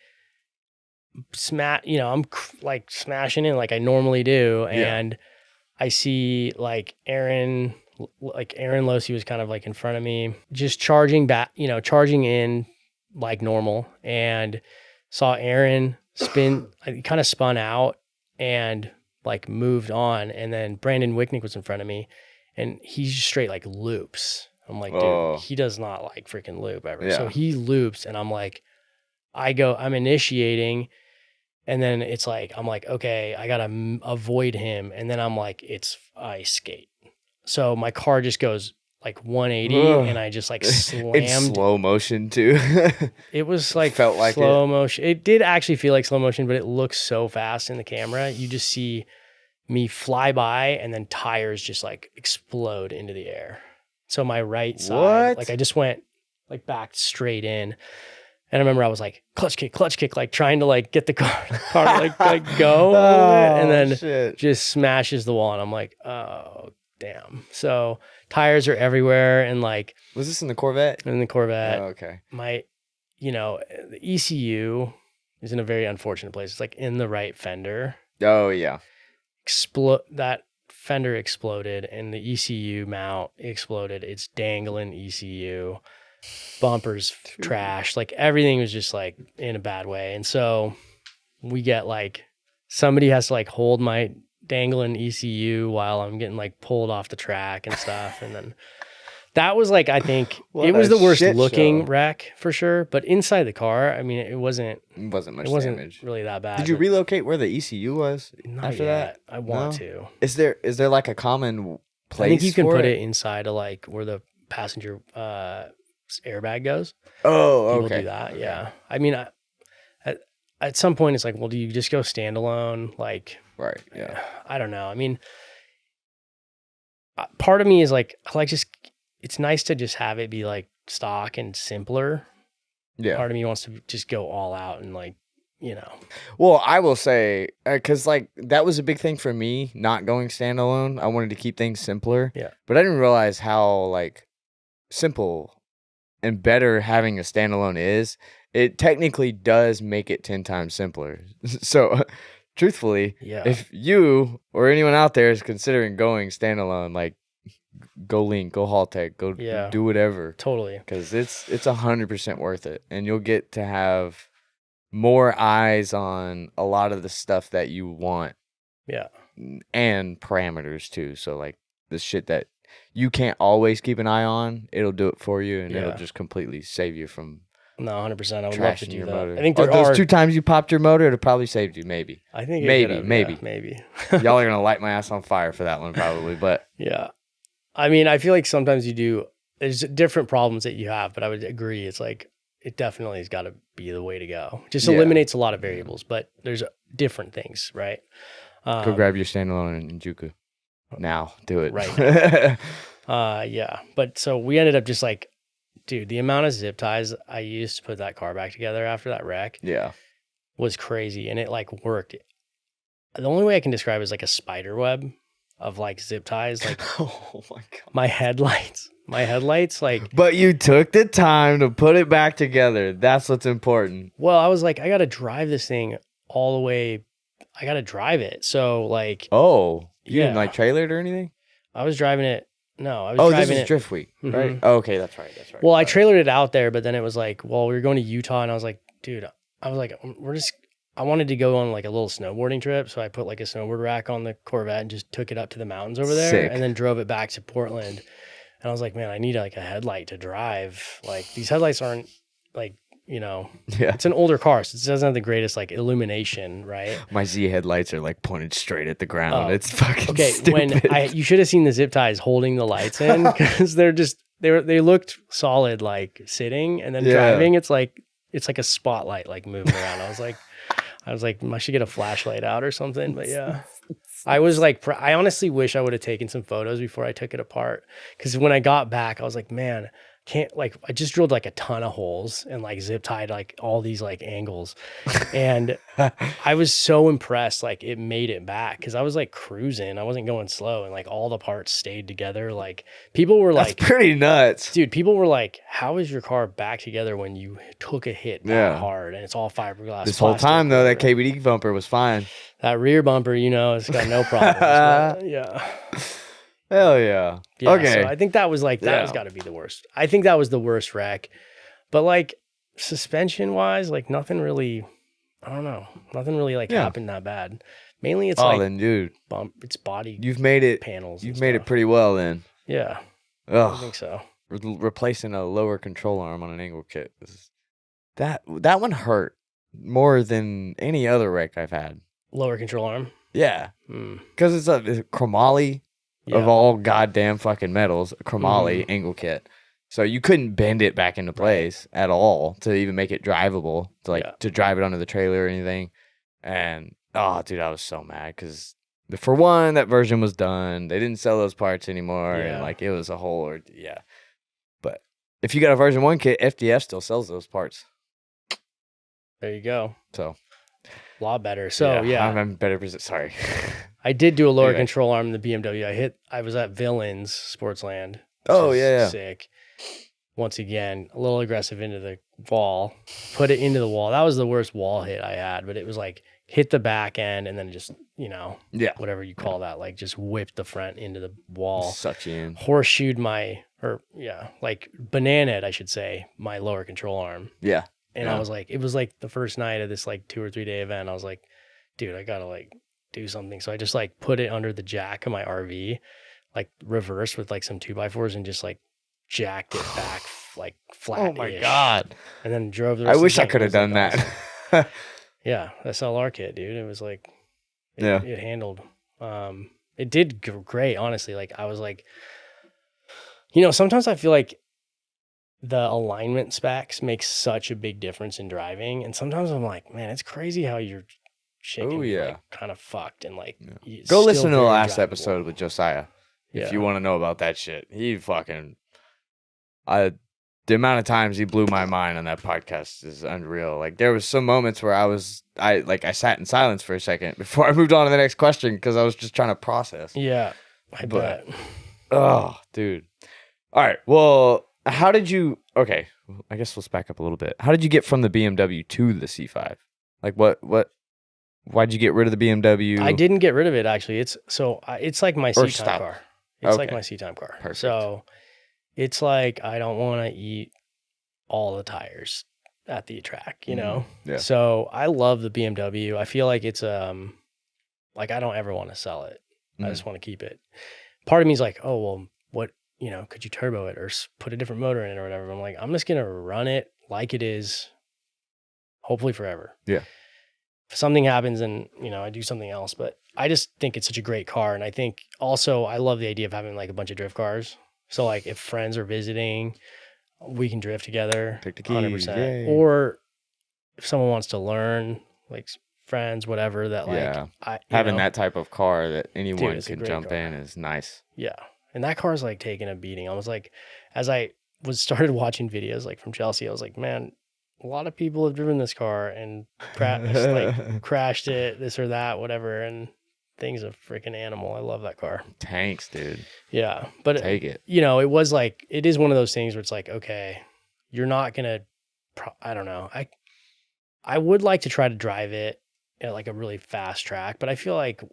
I'm like smashing in like I normally do, and I see like Aaron Losey was kind of like in front of me, just charging back, charging in like normal, and saw Aaron spin, kind of spun out and like moved on, and then Brandon Wicknick was in front of me, and he's just straight like loops. I'm like, dude, he does not like freaking loop ever. Yeah. So he loops, and I'm like, I'm initiating, And then it's like, I'm like, okay, I got to avoid him. And then I'm like, it's ice skate. So my car just goes like 180 and I just like In slammed. slow motion too. It was like Felt like slow motion. It did actually feel like slow motion, but it looks so fast in the camera. You just see me fly by and then tires just like explode into the air. So my right side, like I just went like back straight in. And I remember I was like, clutch kick, like trying to like get the car like go and then just smashes the wall. And I'm like, oh, damn. So tires are everywhere. And like, was this in the Corvette? In the Corvette. Oh, okay. The ECU is in a very unfortunate place. It's like in the right fender. Oh, yeah. That fender exploded and the ECU mount exploded. It's dangling ECU. Bumpers trashed, like everything was just like in a bad way. And so we get like somebody has to like hold my dangling ECU while I'm getting like pulled off the track and stuff. And then that was like, I think it was the worst looking wreck for sure. But inside the car, I mean, it wasn't much damage. Really that bad. Did you relocate where the ECU was after that? I want to. Is there like a common place? I think you can put it inside of like where the passenger airbag goes. Oh, okay. People do that. Okay. Yeah. I mean, at some point it's like, well, do you just go standalone? Like, right. Yeah. I don't know. I mean, part of me is like it's nice to just have it be like stock and simpler. Yeah. Part of me wants to just go all out and like, Well, I will say, because like that was a big thing for me, not going standalone. I wanted to keep things simpler. Yeah. But I didn't realize how like simple and better having a standalone is. It technically does make it 10 times simpler. So truthfully, if you or anyone out there is considering going standalone, like go Link, go Haltech, go do whatever. Totally. Because it's 100% worth it. And you'll get to have more eyes on a lot of the stuff that you want. Yeah. And parameters too. So like the shit that you can't always keep an eye on, it'll do it for you, and it'll just completely save you from 100%. I would love to do that. Motor. I think those 2 times you popped your motor, it'll probably saved you. Maybe. I think maybe. Y'all are gonna light my ass on fire for that one, probably. But yeah, I mean, I feel like sometimes you do. There's different problems that you have, but I would agree. It's like it definitely has got to be the way to go. Just eliminates a lot of variables, but there's different things, right? Go grab your standalone in Enjuku. Now, do it. Right. Yeah. But so we ended up just like, dude, the amount of zip ties I used to put that car back together after that wreck was crazy. And it like worked. The only way I can describe it is like a spider web of like zip ties. Like, oh my God. My headlights, like. But you took the time to put it back together. That's what's important. Well, I was like, I got to drive this thing all the way. I got to drive it. So like. Oh. You didn't like trailer it or anything? I was driving it. No, I was driving it. This is Drift Week, right? Oh, okay, that's right. Well, I trailered it out there, but then it was like, well, we were going to Utah, and I was like, dude, I wanted to go on like a little snowboarding trip, so I put like a snowboard rack on the Corvette and just took it up to the mountains over there, and then drove it back to Portland. And I was like, man, I need like a headlight to drive. Like these headlights aren't like, it's an older car, so it doesn't have the greatest like illumination, right? My Z headlights are like pointed straight at the ground. It's fucking stupid. When you should have seen the zip ties holding the lights in, because they looked solid like sitting, and then driving it's like a spotlight like moving around. I was like I should get a flashlight out or something. But yeah, I was like, I honestly wish I would have taken some photos before I took it apart, because when I got back I was like, man, I just drilled like a ton of holes and like zip tied like all these like angles, and I was so impressed. Like it made it back, because I was like cruising, I wasn't going slow, and like all the parts stayed together. Like people were like, that's pretty nuts, dude. People were like, how is your car back together when you took a hit that hard and it's all fiberglass? This whole time though, that KBD bumper was fine. That rear bumper, it's got no problems. Yeah. Hell yeah. Okay. So I think that was like, that has got to be the worst. I think that was the worst wreck. But like suspension wise, like nothing really, I don't know. Nothing really like happened that bad. Mainly it's then dude, it's body. You've made it panels. You've made it pretty well then. Yeah. Ugh. I think so. Replacing a lower control arm on an angle kit. That one hurt. more than any other wreck I've had. Lower control arm. Yeah, because it's a chromoly of all goddamn fucking metals, a chromoly angle kit. So you couldn't bend it back into place at all to even make it drivable, to like to drive it onto the trailer or anything. And oh, dude, I was so mad because for one, that version was done. They didn't sell those parts anymore, and like it was a whole But if you got a version 1 kit, FDF still sells those parts. There you go. So a lot better. So I'm better. Sorry. I did do a lower control arm in the BMW. I was at Villains Sportsland. Oh yeah. Sick. Once again, a little aggressive into the wall. Put it into the wall. That was the worst wall hit I had, but it was like hit the back end and then just, whatever you call that, like just whipped the front into the wall. Sucked you in. Horseshoed like bananaed, I should say, my lower control arm. Yeah. And I was like, it was like the first night of this like 2 or 3 day event. I was like, dude, I gotta like do something. So I just like put it under the jack of my RV, like reverse with like some 2x4s and just like jacked it back like flat. Oh my God. And then drove the rest I of wish the I could have done that. Yeah, SLR kit, dude. It was like, it handled. It did great, honestly. Like I was like, sometimes I feel like the alignment specs make such a big difference in driving. And sometimes I'm like, man, it's crazy how your shit can be like, kind of fucked and like. Go listen to the last episode with Josiah if you want to know about that shit. He fucking, the amount of times he blew my mind on that podcast is unreal. Like there was some moments where I sat in silence for a second before I moved on to the next question because I was just trying to process. Yeah, I bet. Oh, dude. All right. Well, how did you? Okay, I guess let's back up a little bit. How did you get from the BMW to the C5? Like what? Why'd you get rid of the BMW? I didn't get rid of it actually. It's like my seat time car. It's like my seat time car. Perfect. So it's like I don't want to eat all the tires at the track, Yeah. So I love the BMW. I feel like it's like I don't ever want to sell it. I just want to keep it. Part of me is like, oh well, what could you turbo it or put a different motor in it or whatever? I'm like, I'm just gonna run it like it is, hopefully forever. Yeah. If something happens and I do something else, but I just think it's such a great car, and I think also I love the idea of having like a bunch of drift cars. So like if friends are visiting, we can drift together. Take the keys, 100%. Yay. Or if someone wants to learn, like friends, whatever, that like having that type of car that anyone can jump in is nice. Yeah. And that car's like taking a beating. I was like, as I started watching videos like from Chelsea, I was like, man, a lot of people have driven this car and crashed it, this or that, whatever. And thing's a freaking animal. I love that car. Tanks, dude. Yeah. But take it. It was like, it is one of those things where it's like, okay, you're not going to, I don't know. I would like to try to drive it at like a really fast track, but I feel like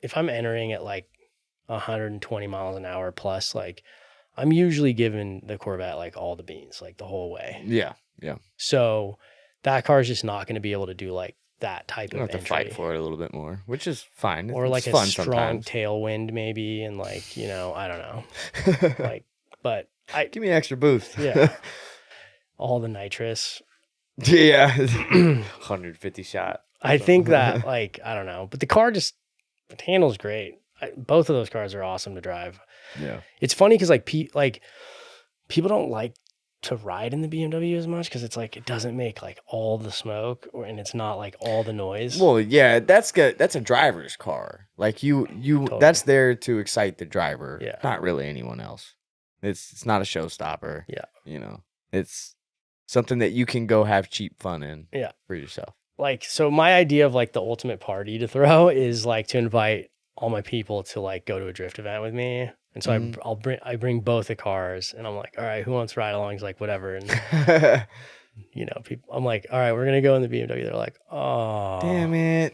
if I'm entering at like 120 miles an hour plus, like I'm usually giving the Corvette like all the beans, like the whole way. Yeah. Yeah. So that car is just not going to be able to do like that type of have to fight for it a little bit more, which is fine. Or like it's a strong tailwind maybe. And like, I don't know, like, but give me an extra boost. Yeah. All the nitrous. Yeah. 150 shot. I think that like, I don't know, but the car just, it handles great. Both of those cars are awesome to drive. Yeah. It's funny because like people don't like to ride in the BMW as much because it's like it doesn't make like all the smoke and it's not like all the noise. Well, yeah, that's good. That's a driver's car. Like you totally. That's there to excite the driver. Yeah. Not really anyone else. It's not a showstopper. Yeah. It's something that you can go have cheap fun in. Yeah. For yourself. Like, so my idea of like the ultimate party to throw is like to invite all my people to like go to a drift event with me. And so I bring both the cars and I'm like, all right, who wants to ride along? He's like, whatever. And people, I'm like, all right, we're going to go in the BMW. They're like, oh, damn it.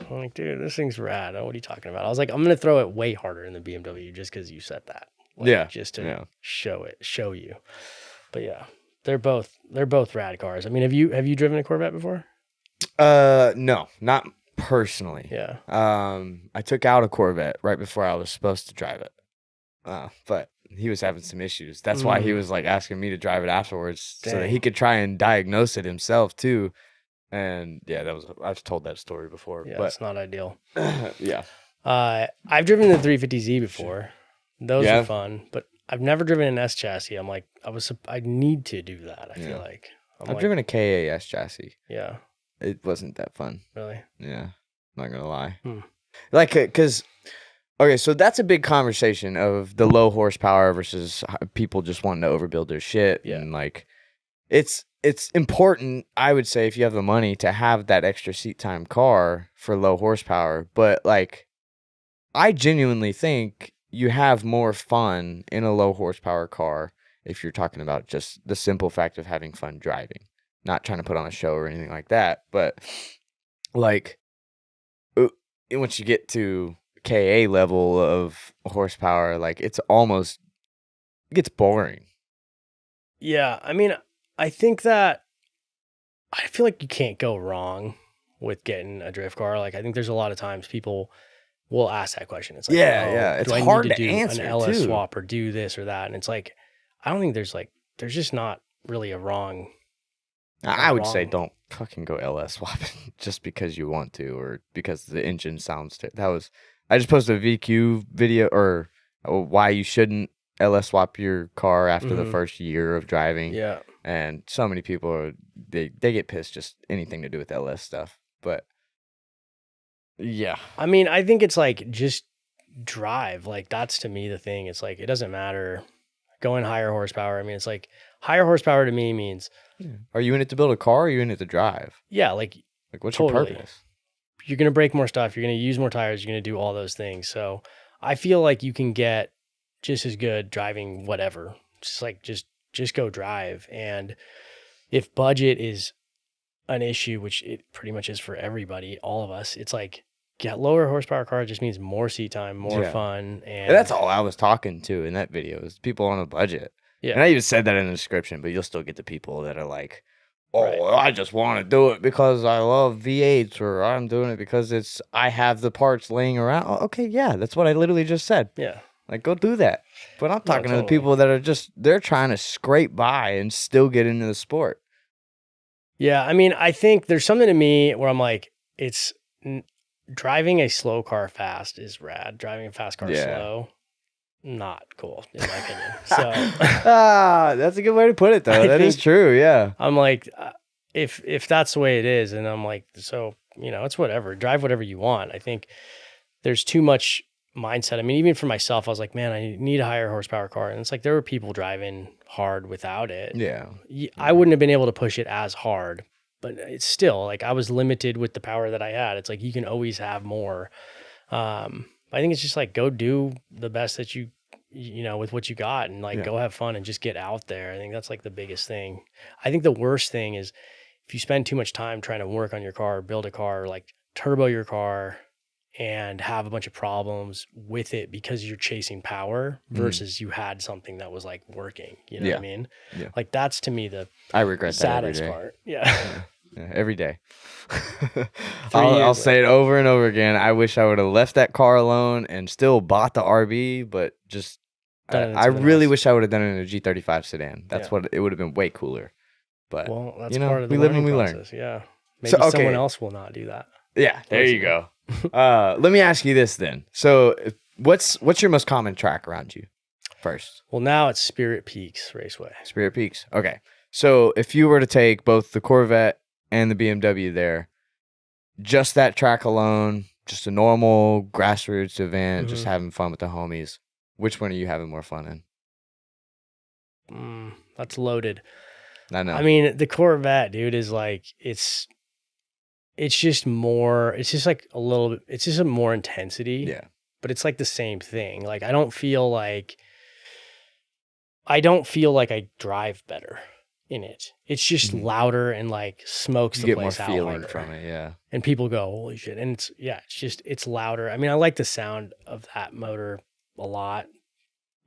I'm like, dude, this thing's rad. What are you talking about? I was like, I'm going to throw it way harder in the BMW just because you said that. Like, just to show you. But yeah, they're both rad cars. I mean, have you driven a Corvette before? No, not personally. Yeah. I took out a Corvette right before I was supposed to drive it. But he was having some issues. That's why he was like asking me to drive it afterwards so that he could try and diagnose it himself too. And yeah, I've told that story before. Yeah, but it's not ideal. yeah. I've driven the 350Z before. Those Yeah. are fun, but I've never driven an S chassis. I'm like, I need to do that. I feel like I've driven a KAS chassis. Yeah. It wasn't that fun. Really? Yeah. Not gonna lie. Hmm. Like, cause okay, so that's a big conversation of the low horsepower versus people just wanting to overbuild their shit. Yeah. And like, it's important, I would say, if you have the money to have that extra seat time car for low horsepower. But like, I genuinely think you have more fun in a low horsepower car if you're talking about just the simple fact of having fun driving, not trying to put on a show or anything like that. But like, once you get to KA level of horsepower, like it gets boring. Yeah, I mean, I think that I feel like you can't go wrong with getting a drift car. Like, I think there's a lot of times people will ask that question. It's like, It's do I hard need to do answer an LS too. swap or do this or that? And it's like, I don't think there's just not really a wrong. I would say don't fucking go LS swapping just because you want to or because the engine sounds. I just posted a VQ video or why you shouldn't LS swap your car after the first year of driving. Yeah. And so many people they get pissed just anything to do with LS stuff. But yeah. I mean, I think it's like just drive. Like that's to me the thing. It's like it doesn't matter going higher horsepower. I mean, it's like higher horsepower to me means are you in it to build a car or are you in it to drive? Yeah, like what's your purpose? You're gonna break more stuff, you're gonna use more tires, you're gonna do all those things. So I feel like you can get just as good driving whatever. Just go drive. And if budget is an issue, which it pretty much is for everybody, all of us, it's like get lower horsepower car just means more seat time, more fun. And that's all I was talking to in that video is people on a budget. Yeah. And I even said that in the description, but you'll still get the people that are like, I just want to do it because I love V8s or I'm doing it because I have the parts laying around. Oh, okay, yeah, that's what I literally just said. Yeah. Like, go do that. But I'm talking to the people that are they're trying to scrape by and still get into the sport. Yeah, I mean, I think there's something to me where I'm like, driving a slow car fast is rad. Driving a fast car slow, not cool, in my opinion. So that's a good way to put it, though. That is true, yeah. I'm like, if that's the way it is, and I'm like, so, it's whatever. Drive whatever you want. I think there's too much mindset. I mean, even for myself, I was like, man, I need a higher horsepower car. And it's like there were people driving hard without it. Yeah. I wouldn't have been able to push it as hard, but it's still like I was limited with the power that I had. It's like you can always have more. I think it's just like go do the best that you with what you got and go have fun and just get out there. I think that's like the biggest thing. I think the worst thing is if you spend too much time trying to work on your car, build a car, like turbo your car, and have a bunch of problems with it because you're chasing power versus you had something that was like working. You know what I mean? Yeah. Like that's to me I regret saddest that part. Yeah. Every day. I'll say it over and over again. I wish I would have left that car alone and still bought the RB, but just I really wish I would have done it in a G35 sedan. That's what it would have been way cooler. But that's part of the learning process. Yeah. Maybe someone else will not do that. Yeah, there you go. Let me ask you this then. So, what's your most common track around you? First. Well, now it's Spirit Peaks Raceway. Spirit Peaks. Okay. So, if you were to take both the Corvette and the BMW there, just that track alone, just a normal grassroots event, just having fun with the homies, which one are you having more fun in? That's loaded. I know. I mean, the Corvette, dude, is like it's just more, it's just like a little bit, it's just a more intensity. Yeah. But it's like the same thing. Like, I don't feel like I drive better in it. It's just louder and like smokes the place out harder. You get more feeling from it, yeah. And people go, holy shit. And it's louder. I mean, I like the sound of that motor a lot.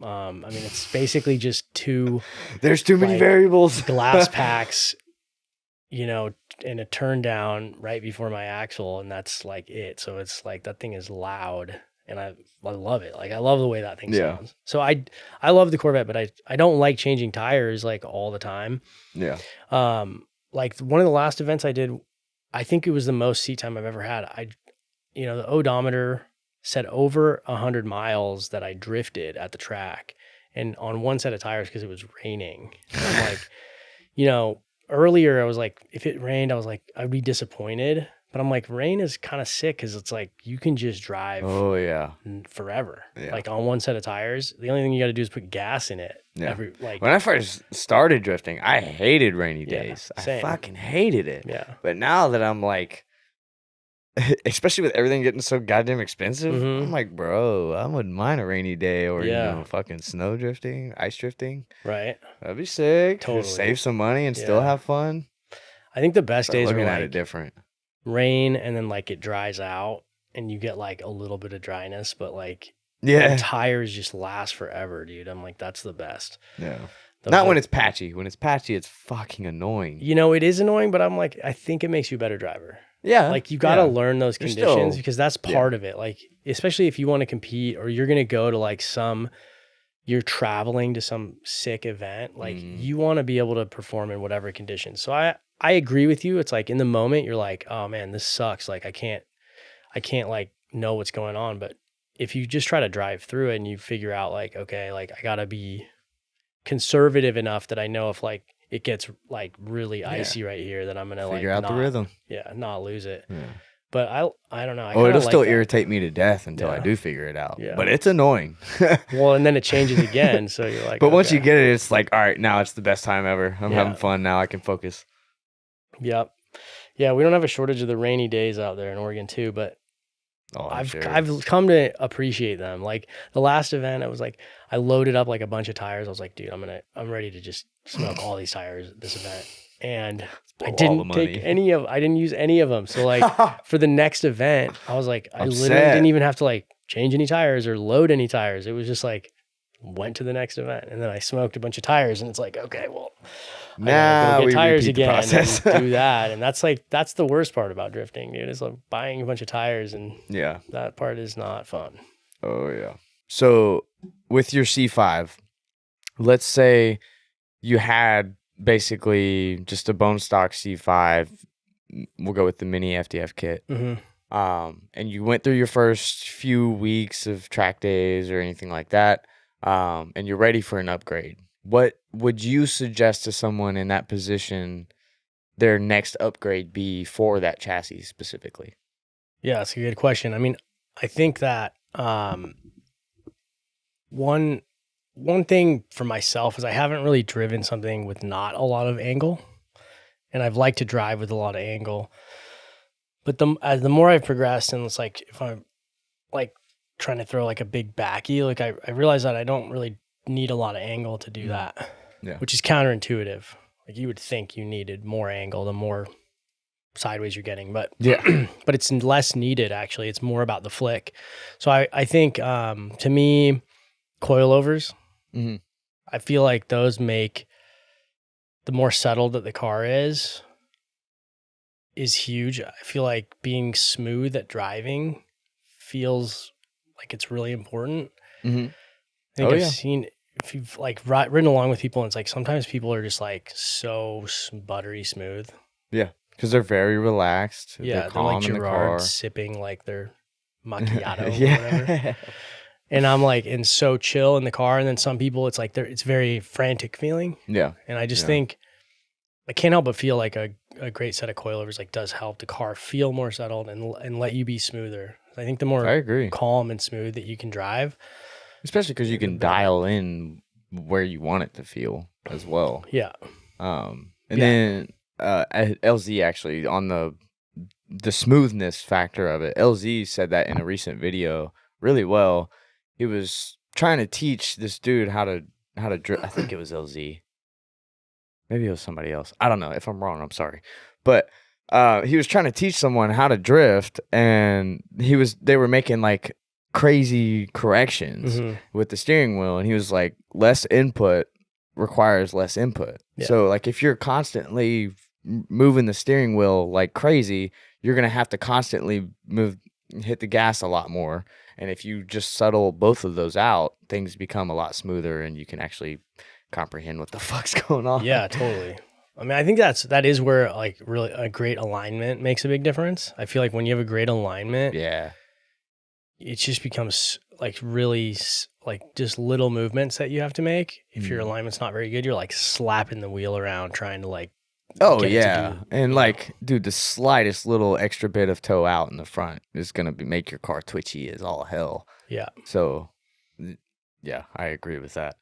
I mean, it's basically just there's too many variables. Glass packs, and a turn down right before my axle, and that's like it. So it's like that thing is loud, and I love it. Like I love the way that thing sounds. So I love the Corvette, but I don't like changing tires like all the time. Yeah. Like one of the last events I did I think it was the most seat time I've ever had. The odometer said over 100 miles that I drifted at the track and on one set of tires because it was raining. And I'm like, earlier I was like, if it rained, I was like, I'd be disappointed. But I'm like, rain is kind of sick because it's like you can just drive forever. Yeah. Like on one set of tires. The only thing you got to do is put gas in it. Yeah. When I first started drifting, I hated rainy days. Same. I fucking hated it. Yeah. But now that I'm like, especially with everything getting so goddamn expensive, I'm like, bro, I wouldn't mind a rainy day or fucking snow drifting, ice drifting. Right. That'd be sick. Totally. Just save some money and still have fun. I think the best days are looking like at it different. Rain and then like it dries out and you get like a little bit of dryness, but like the tires just last forever, dude. I'm like, that's the best. Yeah. Not when it's patchy. When it's patchy, it's fucking annoying. It is annoying, but I'm like, I think it makes you a better driver. Yeah. Like you got to learn those conditions because that's part of it. Like, especially if you want to compete or you're going to go to like you're traveling to some sick event, like you want to be able to perform in whatever conditions. So I agree with you. It's like in the moment you're like, oh man, this sucks. Like I can't like know what's going on. But if you just try to drive through it and you figure out like, okay, like I gotta be conservative enough that I know if like it gets like really icy right here, that I'm gonna figure out the rhythm. Yeah, not lose it. Yeah. But I don't know. It'll still irritate me to death until I do figure it out. Yeah. But it's annoying. Well, and then it changes again. So you're like, but once you get it, it's like, all right, now it's the best time ever. I'm having fun now. I can focus. Yep. Yeah, we don't have a shortage of the rainy days out there in Oregon too, but I've come to appreciate them. Like the last event, I was like, I loaded up like a bunch of tires. I was like, dude, I'm ready to just smoke all these tires at this event. And I didn't use any of them. So like for the next event, I was like, I literally didn't even have to like change any tires or load any tires. It was just like, went to the next event and then I smoked a bunch of tires and it's like, okay, well, now we get tires again and do that. And that's the worst part about drifting, dude, is like buying a bunch of tires and that part is not fun. Oh yeah. So with your C5, let's say you had basically just a bone stock C5, we'll go with the mini FDF kit. And you went through your first few weeks of track days or anything like that. And you're ready for an upgrade. What would you suggest to someone in that position their next upgrade be for that chassis specifically? Yeah, that's a good question. I mean, I think that one thing for myself is I haven't really driven something with not a lot of angle, and I've liked to drive with a lot of angle. But the more I've progressed, and it's like if I'm like trying to throw like a big backy, like I realize that I don't really need a lot of angle to do that, which is counterintuitive. Like you would think you needed more angle the more sideways you're getting, but but it's less needed actually. It's more about the flick. So I think to me, coilovers, I feel like those make the more settled that the car is huge. I feel like being smooth at driving feels like it's really important. I think I've seen, if you've like ridden along with people, and it's like sometimes people are just like so buttery smooth. Yeah, because they're very relaxed. Yeah, they're calm like in the car, sipping like their macchiato or whatever. And I'm like, and so chill in the car. And then some people, it's like it's very frantic feeling. Yeah, and I just think I can't help but feel like a great set of coilovers like does help the car feel more settled and let you be smoother. I think the more calm and smooth that you can drive, especially because you can dial in where you want it to feel as well. Yeah. And then LZ actually on the smoothness factor of it, LZ said that in a recent video really well. He was trying to teach this dude how to drift. I think it was LZ. Maybe it was somebody else. I don't know. If I'm wrong, I'm sorry. But he was trying to teach someone how to drift, and they were making like crazy corrections with the steering wheel, and he was like, less input requires less input. So like if you're constantly moving the steering wheel like crazy, you're gonna have to constantly hit the gas a lot more. And if you just settle both of those out, things become a lot smoother and you can actually comprehend what the fuck's going on. Yeah, totally. I mean, I think that is where like really a great alignment makes a big difference. I feel like when you have a great alignment, Yeah. it just becomes like really like just little movements that you have to make. If your alignment's not very good, you're like slapping the wheel around trying to like Oh get it yeah, to do, and you know. like, dude, the slightest little extra bit of toe out in the front is gonna make your car twitchy as all hell. Yeah. So, yeah, I agree with that.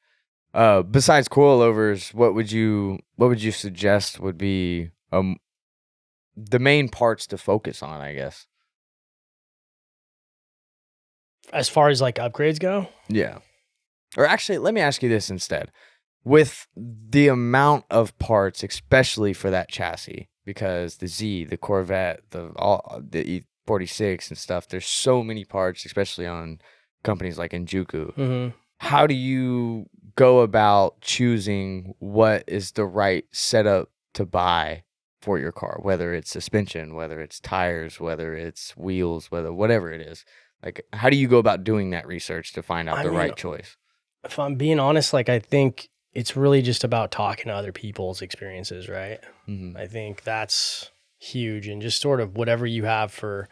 Besides coilovers, what would you suggest would be the main parts to focus on? I guess. As far as like upgrades go, Yeah. Or actually, let me ask you this instead. With the amount of parts, especially for that chassis, because the Z, the Corvette, the E46 and stuff, there's so many parts, especially on companies like Enjuku. How do you go about choosing what is the right setup to buy for your car? Whether it's suspension, whether it's tires, whether it's wheels, whatever it is. Like, how do you go about doing that research to find out the right choice? If I'm being honest, like I think it's really just about talking to other people's experiences, right? I think that's huge, and just sort of whatever you have for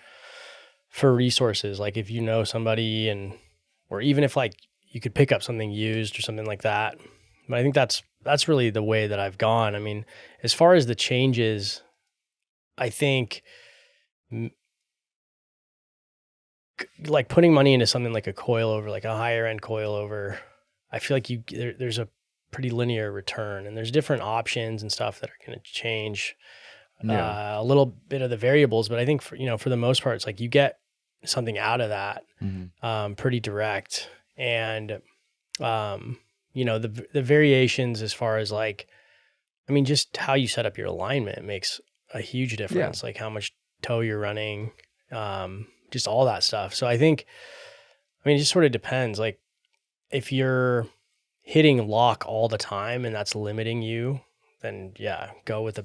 resources. Like if you know somebody, or even if like you could pick up something used or something like that. But I think that's really the way that I've gone. I mean, as far as the changes, I think like putting money into something like a coilover, like a higher end coilover, I feel like there's a pretty linear return, and there's different options and stuff that are going to change a little bit of the variables. But I think for the most part, it's like you get something out of that pretty direct, and the variations as far as like, I mean, just how you set up your alignment makes a huge difference. Like how much toe you're running, just all that stuff. So I think, I mean, it just sort of depends. Like if you're hitting lock all the time and that's limiting you, then go with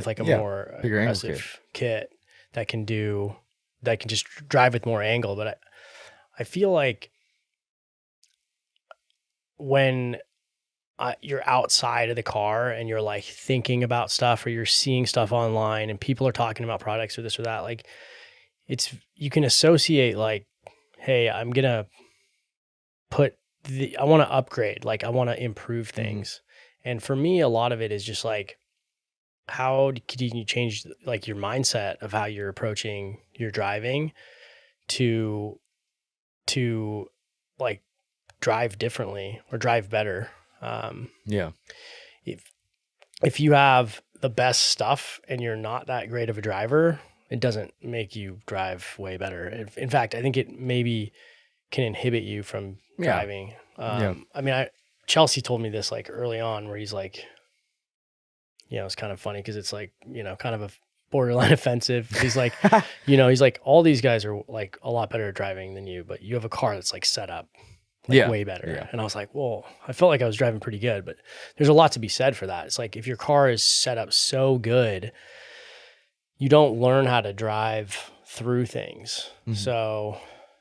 like a more aggressive kit that can just drive with more angle. But I feel like when you're outside of the car and you're like thinking about stuff, or you're seeing stuff online and people are talking about products or this or that, like you can associate like, hey, I want to upgrade, like I want to improve things. And for me, a lot of it is just like, how can you change like your mindset of how you're approaching your driving to like drive differently or drive better. If you have the best stuff and you're not that great of a driver, it doesn't make you drive way better. In fact, I think it maybe can inhibit you from driving. I mean, Chelsea told me this like early on, where he's like, it's kind of funny because it's like, kind of a borderline offensive. He's like, he's like, all these guys are like a lot better at driving than you, but you have a car that's like set up like way better. Yeah. And I was like, well, I felt like I was driving pretty good, but there's a lot to be said for that. It's like, if your car is set up so good, you don't learn how to drive through things. So,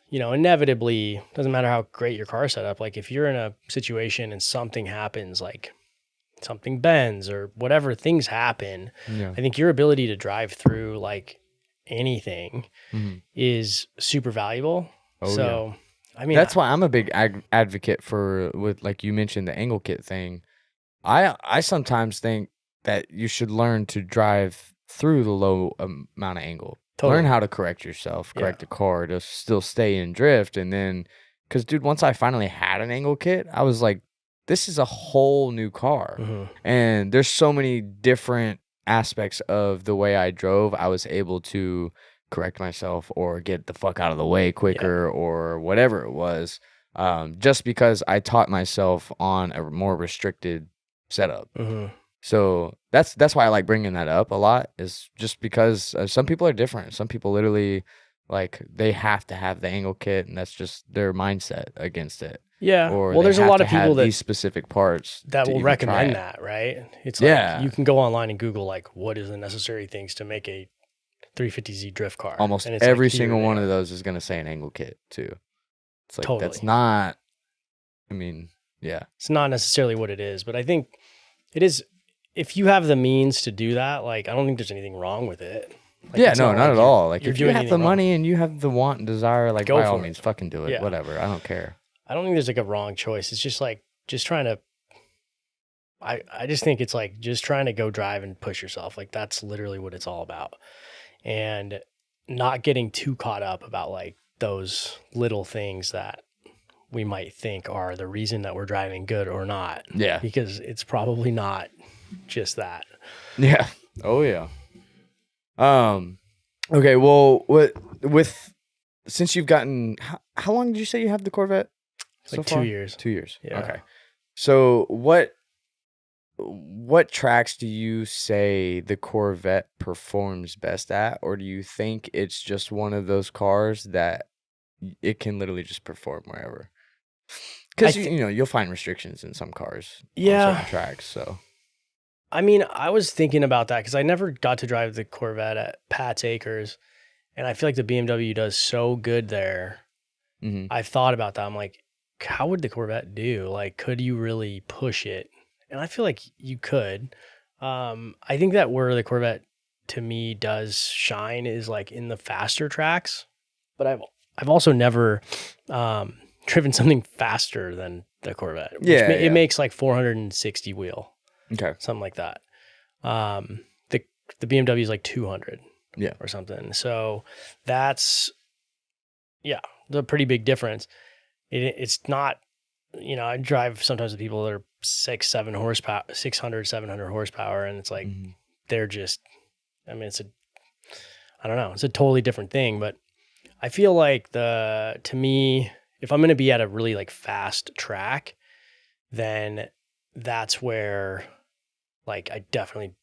inevitably, doesn't matter how great your car is set up. Like if you're in a situation and something happens, like something bends or whatever, things happen. I think your ability to drive through like anything is super valuable. I mean, that's why I'm a big advocate for, with like you mentioned, the angle kit thing. I sometimes think that you should learn to drive through the low amount of angle. Totally. Learn how to correct yourself, correct the car to still stay in drift. And then, because dude, once I finally had an angle kit, I was like, this is a whole new car. And there's so many different aspects of the way I drove. I was able to correct myself or get the fuck out of the way quicker or whatever it was, just because I taught myself on a more restricted setup. So that's why I like bringing that up a lot, is just because some people are different. Some people literally, like, they have to have the angle kit, and that's just their mindset against it. Yeah. Or well, there's a lot of people that these specific parts that will recommend that, right? It's like you can go online and Google like, what is the necessary things to make a 350Z drift car. Almost every single one of those is going to say an angle kit too. It's like, that's not, I mean, it's not necessarily what it is, but I think it is if you have the means to do that, like, I don't think there's anything wrong with it. Like, yeah, no, not at all. Like, if you have the money and you have the want and desire, like, by all means, fucking do it. Whatever. I don't care. I don't think there's like a wrong choice. It's just like, just trying to, I just think it's like just trying to go drive and push yourself. Like, that's literally what it's all about. And not getting too caught up about like those little things that we might think are the reason that we're driving good or not. Yeah. Because it's probably not just that. Yeah. Oh yeah. Okay, well, since you've gotten, how long did you say you have the Corvette? So like far? 2 years. 2 years. Yeah. Okay. So what tracks do you say the Corvette performs best at, or do you think it's just one of those cars that it can literally just perform wherever? Because you'll find restrictions in some cars on certain tracks. So, I mean, I was thinking about that because I never got to drive the Corvette at Pat's Acres, and I feel like the BMW does so good there. Mm-hmm. I've thought about that. I'm like, how would the Corvette do? Like, could you really push it? And I feel like you could. I think that where the Corvette to me does shine is like in the faster tracks, but I've also never driven something faster than the Corvette. It makes like 460 wheel. Okay. Something like that. The BMW is like 200. Yeah. Or something. So that's the pretty big difference. It's not, I drive sometimes with people that are 600, 700 horsepower, and it's like they're just, I mean, I don't know, it's a totally different thing. But I feel like to me, if I'm going to be at a really like fast track, then that's where like I definitely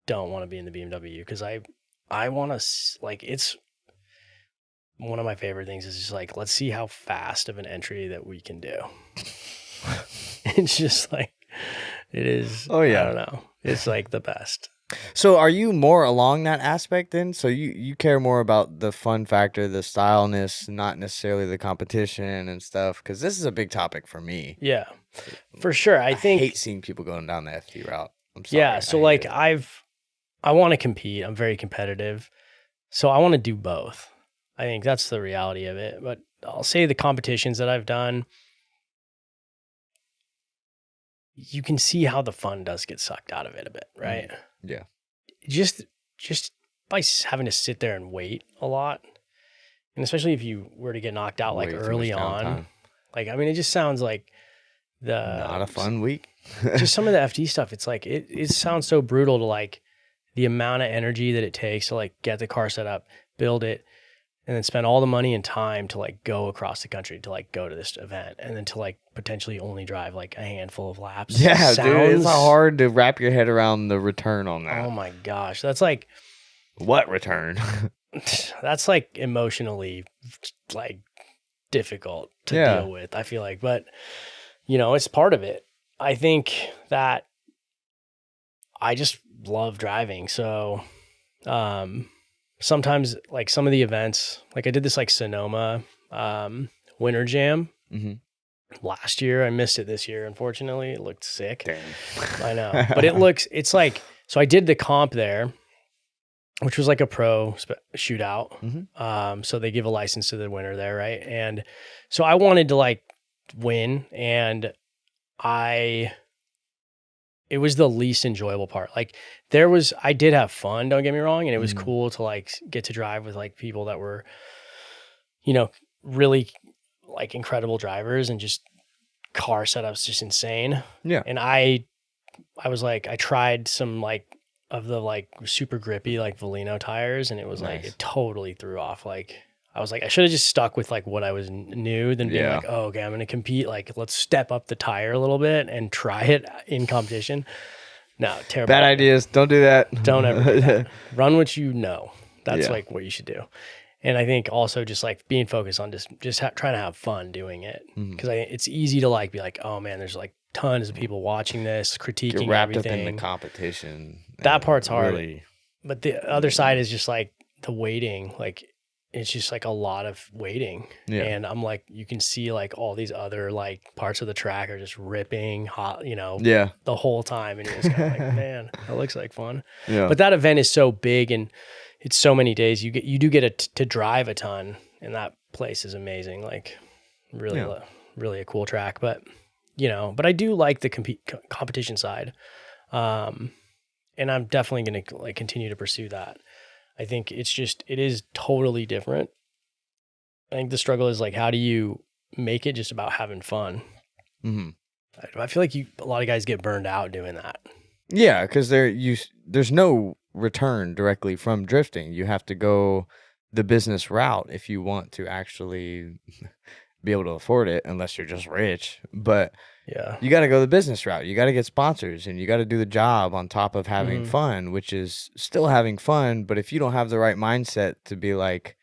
don't want to be in the BMW, because I want to, like, it's one of my favorite things is just like, let's see how fast of an entry that we can do. It's just like, it is. Oh yeah. I don't know. It's like the best. So are you more along that aspect then? So you care more about the fun factor, the styleness, not necessarily the competition and stuff? Because this is a big topic for me. Yeah, for sure. I hate seeing people going down the FD route. I'm sorry. Yeah. So like I want to compete. I'm very competitive. So I want to do both. I think that's the reality of it. But I'll say the competitions that I've done, you can see how the fun does get sucked out of it a bit, right? Yeah. Just by having to sit there and wait a lot, and especially if you were to get knocked out like early on, like, I mean, it just sounds like not a fun week. Just some of the FD stuff. It's like, it sounds so brutal to like the amount of energy that it takes to like get the car set up, build it, and then spend all the money and time to like go across the country to like go to this event, and then to like potentially only drive like a handful of laps. Yeah, dude, it's hard to wrap your head around the return on that. Oh my gosh. That's like, what return? That's like emotionally like difficult to deal with, I feel like. But it's part of it. I think that I just love driving. So sometimes like some of the events, like I did this like Sonoma Winter Jam last year. I missed it this year, unfortunately. It looked sick. Damn. I know. But it's like, so I did the comp there, which was like a pro shootout. So they give a license to the winner there, right? And so I wanted to like win, and it was the least enjoyable part. Like I did have fun, don't get me wrong. And it was cool to like get to drive with like people that were, really like incredible drivers, and just car setups just insane. Yeah. And I was like, I tried some like of the like super grippy like Volino tires, and it was like, it totally threw off. Like I was like, I should have just stuck with like what I was knew than being like, oh, okay, I'm going to compete. Like, let's step up the tire a little bit and try it in competition. No, terrible. Bad ideas. Don't do that. Don't ever do that. Run what you know. That's like what you should do. And I think also just like being focused on just trying to have fun doing it. Because it's easy to like be like, oh man, there's like tons of people watching this, critiquing Get wrapped everything. up in the competition. That part's hard. But the other side is just like the waiting. Like it's just like a lot of waiting. Yeah. And I'm like, you can see like all these other like parts of the track are just ripping hot, you know, Yeah. the whole time. And you're just kind of like, man, that looks like fun. Yeah. But that event is so big and it's so many days. You do get to drive a ton, and that place is amazing. Like really, really a cool track. But you know, but I do like the competition side, and I'm definitely going to like continue to pursue that. I think it is totally different. I think the struggle is like, how do you make it just about having fun? Mm-hmm. I feel like a lot of guys get burned out doing that. Yeah, because there's no return directly from drifting. You have to go the business route if you want to actually be able to afford it, unless you're just rich. But yeah, you got to go the business route. You got to get sponsors, and you got to do the job on top of having fun, which is still having fun. But if you don't have the right mindset to be like,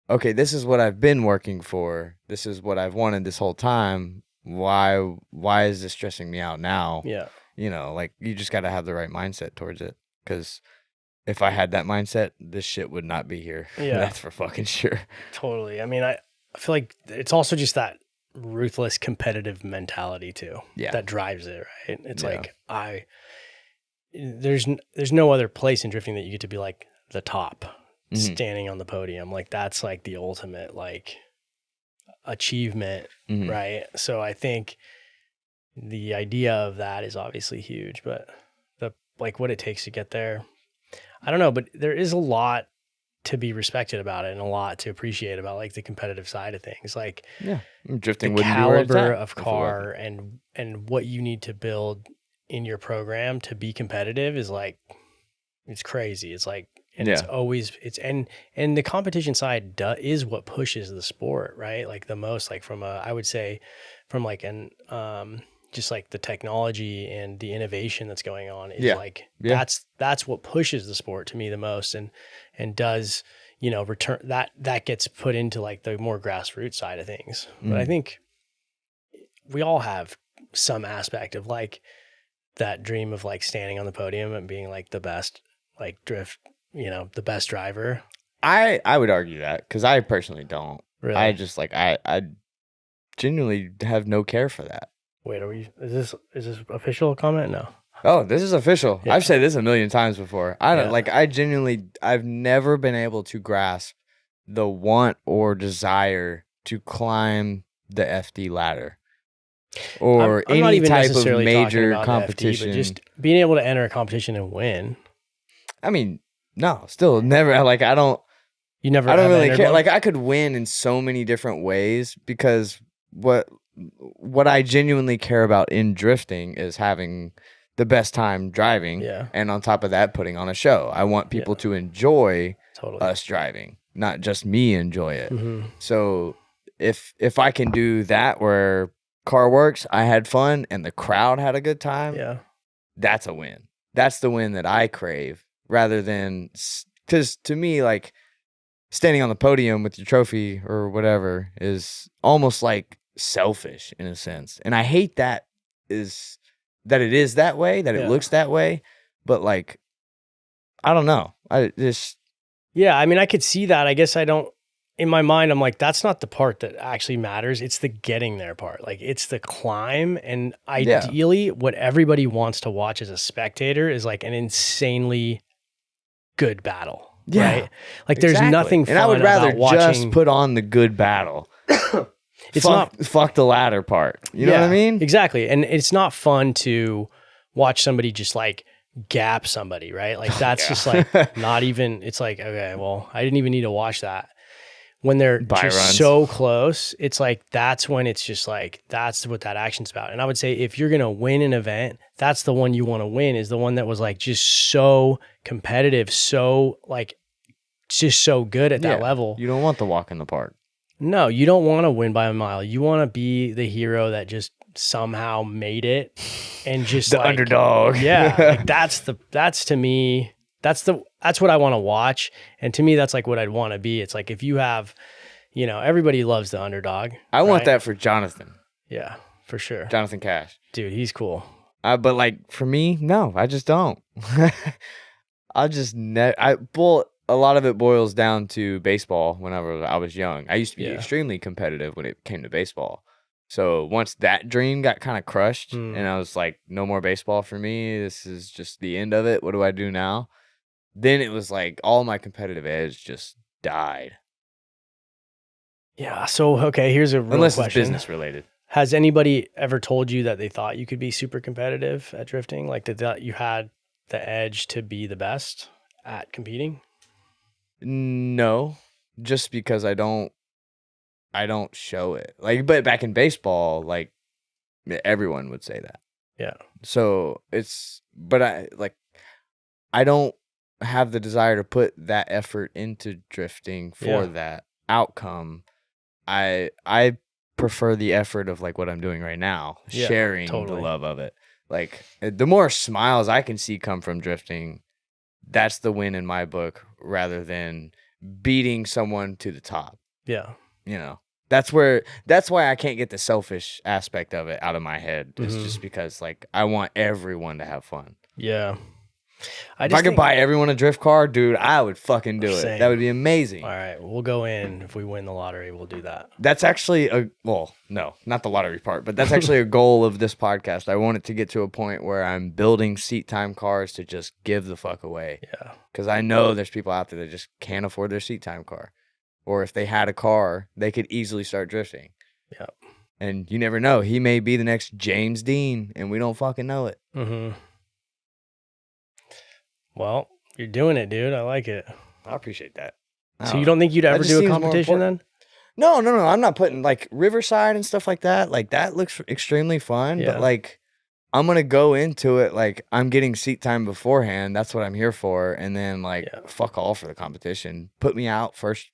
okay, this is what I've been working for, this is what I've wanted this whole time, why is this stressing me out now? Yeah. You know, like, you just got to have the right mindset towards it. Because if I had that mindset, this shit would not be here. Yeah. That's for fucking sure. Totally. I mean, I feel like it's also just that ruthless competitive mentality too. Yeah. That drives it, right? It's like there's no other place in drifting that you get to be like the top, standing on the podium. Like that's like the ultimate like achievement, right? So I think the idea of that is obviously huge, but like what it takes to get there, I don't know, but there is a lot to be respected about it and a lot to appreciate about like the competitive side of things. Like drifting, the caliber of car and what you need to build in your program to be competitive is like, it's crazy. It's like, and it's always, and the competition side is what pushes the sport, right? Like the most, like I would say from like just like the technology and the innovation that's going on is like, that's what pushes the sport to me the most and does, you know, return that gets put into like the more grassroots side of things. But I think we all have some aspect of like that dream of like standing on the podium and being like the best, like drift, you know, the best driver. I would argue that because I personally don't. Really? I just like, I genuinely have no care for that. Wait, is this official comment? No. Oh, this is official. Yeah. I've said this a million times before. I don't like, I've never been able to grasp the want or desire to climb the FD ladder or I'm any type of major competition. FD, but just being able to enter a competition and win. I mean, no, still never. Like, I don't really care. Like, I could win in so many different ways because what I genuinely care about in drifting is having the best time driving. Yeah. And on top of that, putting on a show. I want people to enjoy us driving, not just me enjoy it. So if I can do that where car works, I had fun, and the crowd had a good time, that's a win. That's the win that I crave rather than, because to me, like, standing on the podium with your trophy or whatever is almost like selfish in a sense, and I hate that it is that way, that it looks that way, but like, I don't know, I mean, I could see that. I guess I don't, in my mind, I'm like, that's not the part that actually matters. It's the getting there part. Like, it's the climb, and ideally what everybody wants to watch as a spectator is like an insanely good battle, right? Like, there's nothing fun, and I would rather about watching, just put on the good battle. Fuck the latter part. You know what I mean? Exactly. And it's not fun to watch somebody just like gap somebody, right? Like, that's just like not even, it's like, okay, well, I didn't even need to watch that. When they're just so close, it's like, that's when it's just like, that's what that action's about. And I would say if you're going to win an event, that's the one you want to win, is the one that was like just so competitive, so like just so good at that level. You don't want the walk in the park. No, you don't want to win by a mile. You want to be the hero that just somehow made it and just the underdog. Yeah. Like, that's to me, that's what I want to watch. And to me, that's like what I'd want to be. It's like, if you have, you know, everybody loves the underdog. I want that for Jonathan. Yeah, for sure. Jonathan Cash. Dude, he's cool. But like, for me, no, I just don't. a lot of it boils down to baseball. Whenever I was young, I used to be Yeah. extremely competitive when it came to baseball. So once that dream got kind of crushed, and I was like, no more baseball for me. This is just the end of it. What do I do now? Then it was like all my competitive edge just died. Yeah. So, okay, here's a real Unless question. it's business related. Has anybody ever told you that they thought you could be super competitive at drifting? Like that you had the edge to be the best at competing? No, just because I don't show it. Like, but back in baseball, like everyone would say that. Yeah. So but I don't have the desire to put that effort into drifting for that outcome. I prefer the effort of like what I'm doing right now, sharing the love of it. Like the more smiles I can see come from drifting, that's the win in my book, rather than beating someone to the top. Yeah. You know, that's why I can't get the selfish aspect of it out of my head. It's just because like I want everyone to have fun. Yeah. If I could buy everyone a drift car, dude, I would fucking do it. That would be amazing. All right, we'll go in. If we win the lottery, we'll do that. That's actually no, not the lottery part, but that's actually a goal of this podcast. I want it to get to a point where I'm building seat time cars to just give the fuck away. Yeah. Because I know there's people out there that just can't afford their seat time car. Or if they had a car, they could easily start drifting. Yeah. And you never know. He may be the next James Dean, and we don't fucking know it. Mm-hmm. Well, you're doing it, dude. I like it. I appreciate that. So you don't think you'd ever do a competition then? No. I'm not putting like Riverside and stuff like that. Like that looks extremely fun. Yeah. But like I'm going to go into it like I'm getting seat time beforehand. That's what I'm here for. And then like fuck all for the competition. Put me out first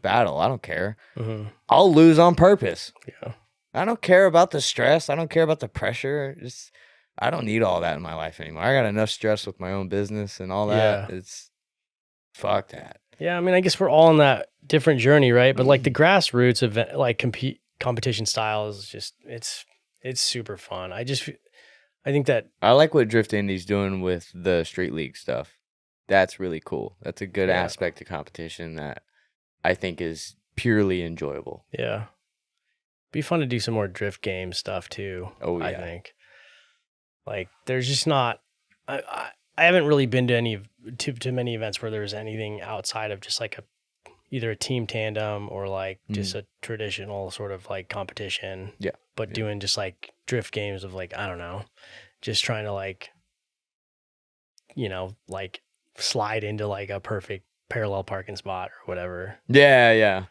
battle. I don't care. Mm-hmm. I'll lose on purpose. Yeah. I don't care about the stress. I don't care about the pressure. I don't need all that in my life anymore. I got enough stress with my own business and all that. Yeah. It's fuck that. Yeah, I mean, I guess we're all on that different journey, right? But like the grassroots event, like competition style is just it's super fun. I think that I like what Drift Indy's doing with the street league stuff. That's really cool. That's a good aspect of competition that I think is purely enjoyable. Yeah, be fun to do some more drift game stuff too. Oh yeah, I think. Like, there's just not. I haven't really been to many events where there's anything outside of just like either a team tandem or like just a traditional sort of like competition. Yeah. But doing just like drift games of like, I don't know, just trying to like, like slide into like a perfect parallel parking spot or whatever. Yeah.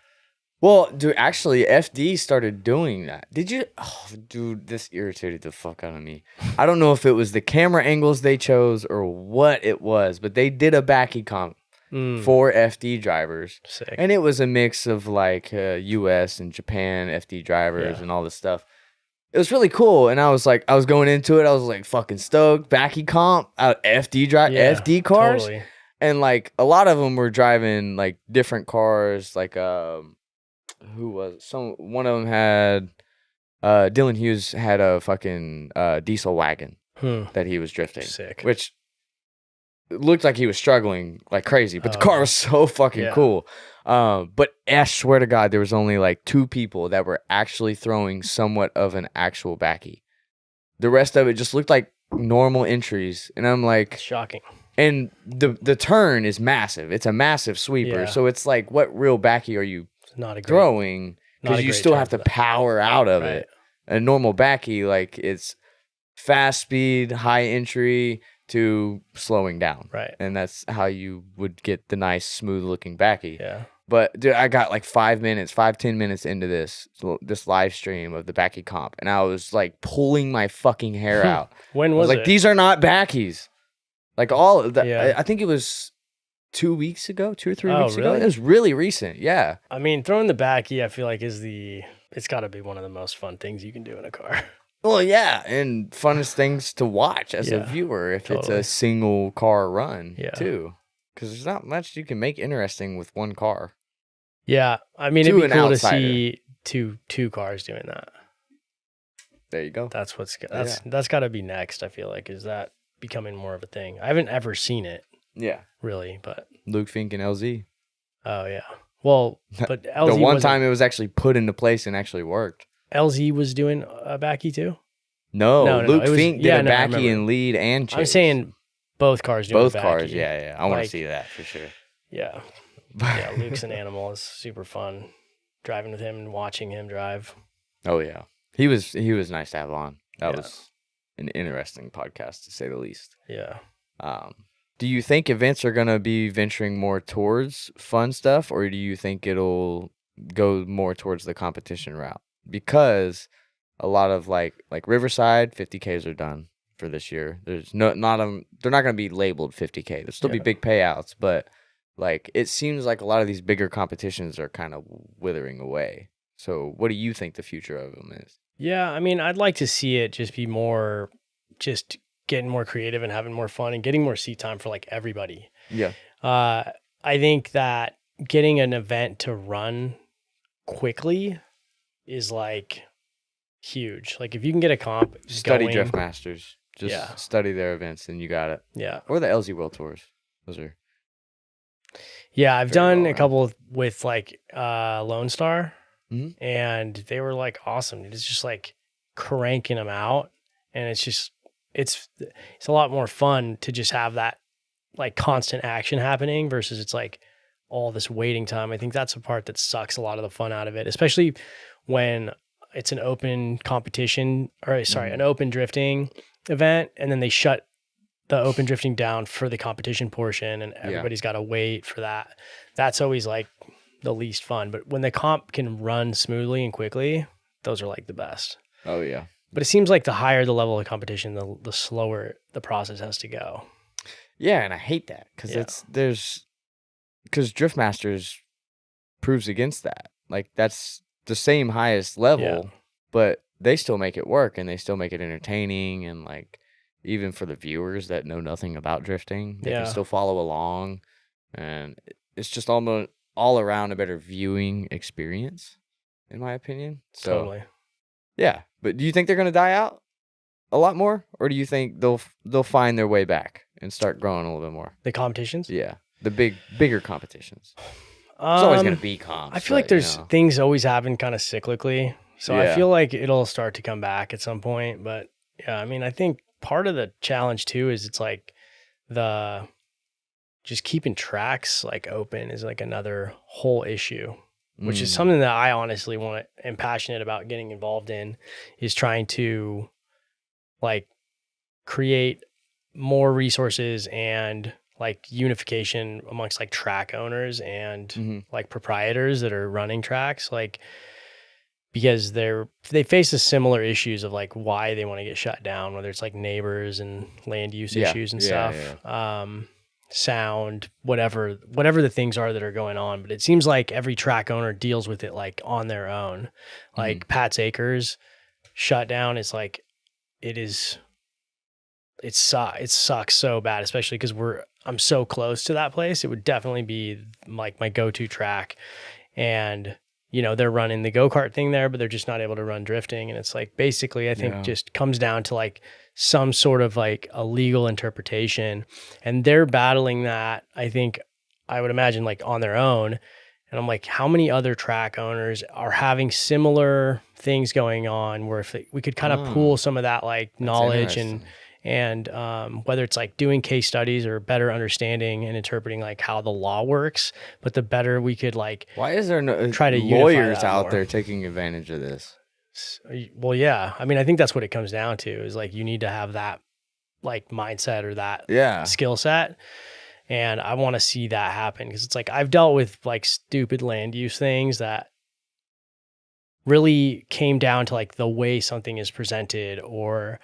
Well, dude, actually, FD started doing that. Did you? Oh, dude, this irritated the fuck out of me. I don't know if it was the camera angles they chose or what it was, but they did a Backy comp for FD drivers. Sick. And it was a mix of like US and Japan FD drivers and all this stuff. It was really cool. And I was going into it, I was like fucking stoked. Backy comp out FD cars. Totally. And like a lot of them were driving like different cars, like who was one of them had Dylan Hughes had a fucking diesel wagon that he was drifting. Sick. Which looked like he was struggling like crazy, but the car was so fucking cool. But I swear to God, there was only like 2 people that were actually throwing somewhat of an actual Backy. The rest of it just looked like normal entries, and I'm like, shocking. And the turn is massive. It's a massive sweeper, so it's like, what real Backy are you throwing? Because you still have to power out of it. A normal Backy, like it's fast speed, high entry to slowing down. Right. And that's how you would get the nice, smooth looking Backy. Yeah. But dude, I got like 10 minutes into this live stream of the Backy comp, and I was like pulling my fucking hair out. When was it? Like, these are not Backies. Like all of that. I think it was 2 weeks ago, 2 or 3 weeks ago. It was really recent. Yeah. I mean, throwing the Backy, I feel like it's got to be one of the most fun things you can do in a car. Well, yeah, and funnest things to watch as a viewer if it's a single car run too, because there's not much you can make interesting with one car. Yeah, I mean, it'd be cool to see two cars doing that. There you go. That's got to be next. I feel like is that becoming more of a thing. I haven't ever seen it. Yeah. really. But Luke Fink and LZ. oh yeah, well, but LZ The one time it was actually put into place and actually worked. LZ was doing a Backy too. No, Luke Fink did a Backy in lead and chase. I'm saying both cars doing both cars. Yeah. I want to see that for sure. Yeah, yeah. Luke's an animal. It's super fun driving with him and watching him drive. Oh yeah, he was nice to have on. That was an interesting podcast to say the least. Yeah. Do you think events are gonna be venturing more towards fun stuff, or do you think it'll go more towards the competition route? Because a lot of like Riverside 50Ks are done for this year. There's they're not gonna be labeled 50K. There'll still be big payouts, but like it seems like a lot of these bigger competitions are kind of withering away. So what do you think the future of them is? Yeah, I mean, I'd like to see it just be more, just getting more creative and having more fun and getting more seat time for like everybody. Yeah. I think that getting an event to run quickly is like huge. Like if you can get a comp, study Drift Masters, just study their events and you got it. Yeah. Or the LZ World Tours. Those are. Yeah, I've done a couple with like Lone Star, and they were like awesome. It's just like cranking them out, and it's a lot more fun to just have that like constant action happening versus it's like all this waiting time. I think that's the part that sucks a lot of the fun out of it, especially when it's an open competition an open drifting event, and then they shut the open drifting down for the competition portion and everybody's got to wait for that. That's always like the least fun. But when the comp can run smoothly and quickly, those are like the best. Oh yeah. But it seems like the higher the level of competition, the slower the process has to go. Yeah, and I hate that because because Drift Masters proves against that. Like that's the same highest level, but they still make it work and they still make it entertaining, and like even for the viewers that know nothing about drifting, they can still follow along, and it's just almost all around a better viewing experience, in my opinion. So, totally. Yeah, but do you think they're going to die out a lot more, or do you think they'll find their way back and start growing a little bit more? The competitions? Yeah, the bigger competitions. It's always going to be comps. I feel like there's things always happen kind of cyclically, so I feel like it'll start to come back at some point. But yeah, I mean, I think part of the challenge too is it's like just keeping tracks like open is like another whole issue. Which is something that I honestly am passionate about getting involved in, is trying to like create more resources and like unification amongst like track owners and like proprietors that are running tracks, like because they face the similar issues of like why they want to get shut down, whether it's like neighbors and land use issues and stuff. Sound, whatever the things are that are going on. But it seems like every track owner deals with it like on their own. Like Pat's Acres shut down. It's like, it sucks so bad, especially because I'm so close to that place. It would definitely be like my go-to track. And, you know, they're running the go-kart thing there, but they're just not able to run drifting. And it's like, basically, I think just comes down to like some sort of like a legal interpretation, and they're battling that, I think, I would imagine, like on their own. And I'm like, how many other track owners are having similar things going on where if we could kind of pool some of that like knowledge and whether it's like doing case studies or better understanding and interpreting like how the law works, but the better we could like, why is there no try to lawyers out there taking advantage of this? Well, yeah. I mean, I think that's what it comes down to, is like you need to have that like mindset or that skill set. And I want to see that happen, because it's like I've dealt with like stupid land use things that really came down to like the way something is presented, or,